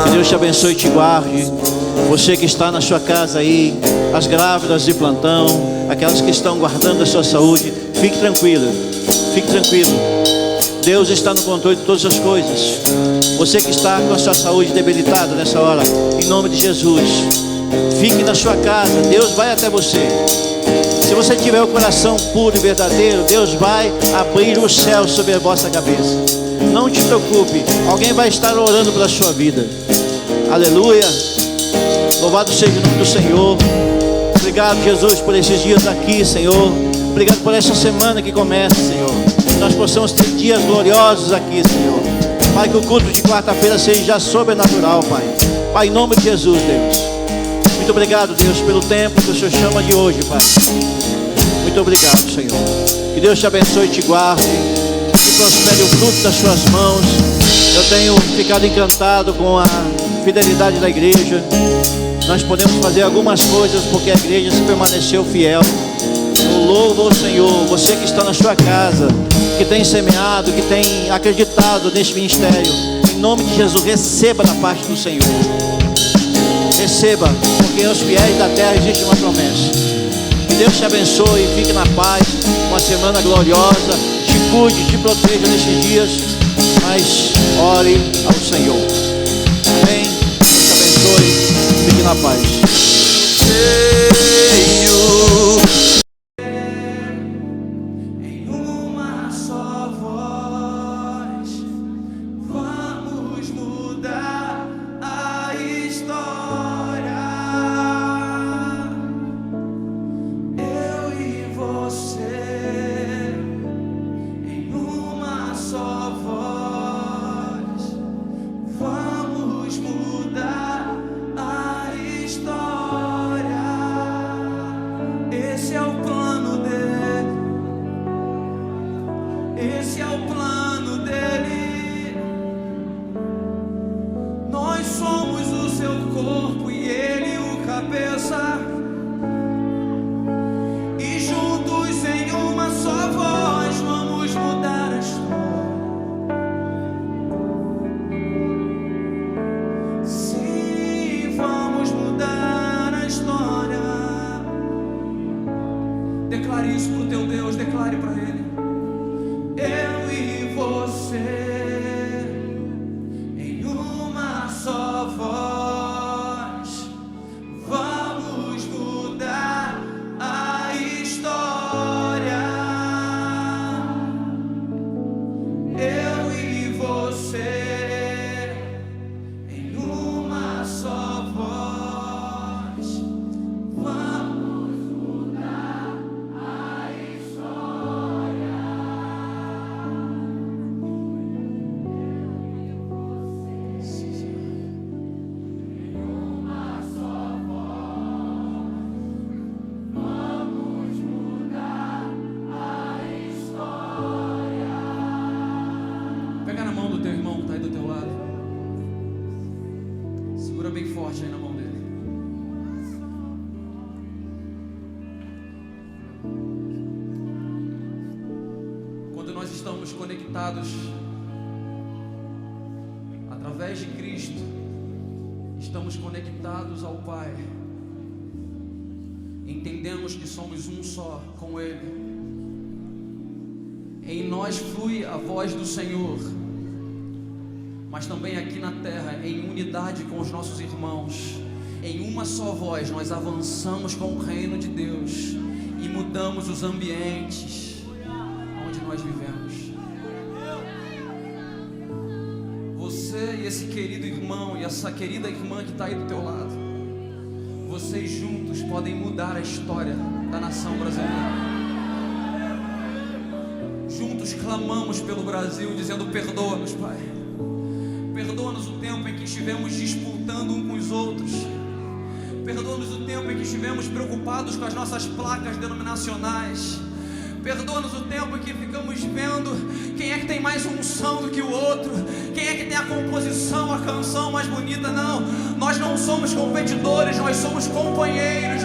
Que Deus te abençoe e te guarde. Você que está na sua casa aí, as grávidas de plantão, aquelas que estão guardando a sua saúde, fique tranquilo, fique tranquilo. Deus está no controle de todas as coisas. Você que está com a sua saúde debilitada nessa hora, em nome de Jesus, fique na sua casa, Deus vai até você. Se você tiver o coração puro e verdadeiro, Deus vai abrir o céu sobre a vossa cabeça. Não te preocupe, alguém vai estar orando pela sua vida. Aleluia. Louvado seja o nome do Senhor. Obrigado, Jesus, por esses dias aqui, Senhor. Obrigado por essa semana que começa, Senhor. Que nós possamos ter dias gloriosos aqui, Senhor. Pai, que o culto de quarta-feira seja sobrenatural, Pai. Pai, em nome de Jesus, Deus. Muito obrigado, Deus, pelo tempo que o Senhor chama de hoje, Pai. Muito obrigado, Senhor. Que Deus te abençoe e te guarde. Que prospere o fruto das suas mãos. Eu tenho ficado encantado com a fidelidade da igreja. Nós podemos fazer algumas coisas porque a igreja se permaneceu fiel. Eu louvo ao Senhor. Você que está na sua casa, que tem semeado, que tem acreditado neste ministério, em nome de Jesus, receba da parte do Senhor. Receba, porque aos fiéis da terra existe uma promessa. Que Deus te abençoe e fique na paz. Uma semana gloriosa. Te cuide, te proteja nesses dias. Mas ore ao Senhor. Amém? Deus te abençoe. Fique na na paz. Em uma só voz, vamos mudar a história. Eu e você, em uma só voz, vamos mudar a história. Esse é o plano dele. Esse é o plano dele. Nós somos o seu corpo e ele o cabeça. E juntos em uma só voz vamos mudar a história. Sim, vamos mudar a história. Declare isso pro teu Deus, declare para ele. Eu e você, em uma só voz, vamos mudar a história. Eu e você, em uma só voz, vamos mudar a história. Pega na mão do teu irmão que está aí do teu lado. Segura bem forte aí na mão dele. Quando nós estamos conectados através de Cristo, estamos conectados ao Pai. Entendemos que somos um só com Ele. Em nós flui a voz do Senhor, mas também aqui na terra, em unidade com os nossos irmãos, em uma só voz, nós avançamos com o reino de Deus e mudamos os ambientes onde nós vivemos. Você e esse querido irmão e essa querida irmã que está aí do teu lado, vocês juntos podem mudar a história da nação brasileira. Juntos clamamos pelo Brasil, dizendo: perdoa-nos, Pai. Perdoa-nos o tempo em que estivemos disputando um com os outros. Perdoa-nos o tempo em que estivemos preocupados com as nossas placas denominacionais. Perdoa-nos o tempo em que ficamos vendo quem é que tem mais unção do que o outro, quem é que tem a composição, a canção mais bonita. Não, nós não somos competidores, nós somos companheiros,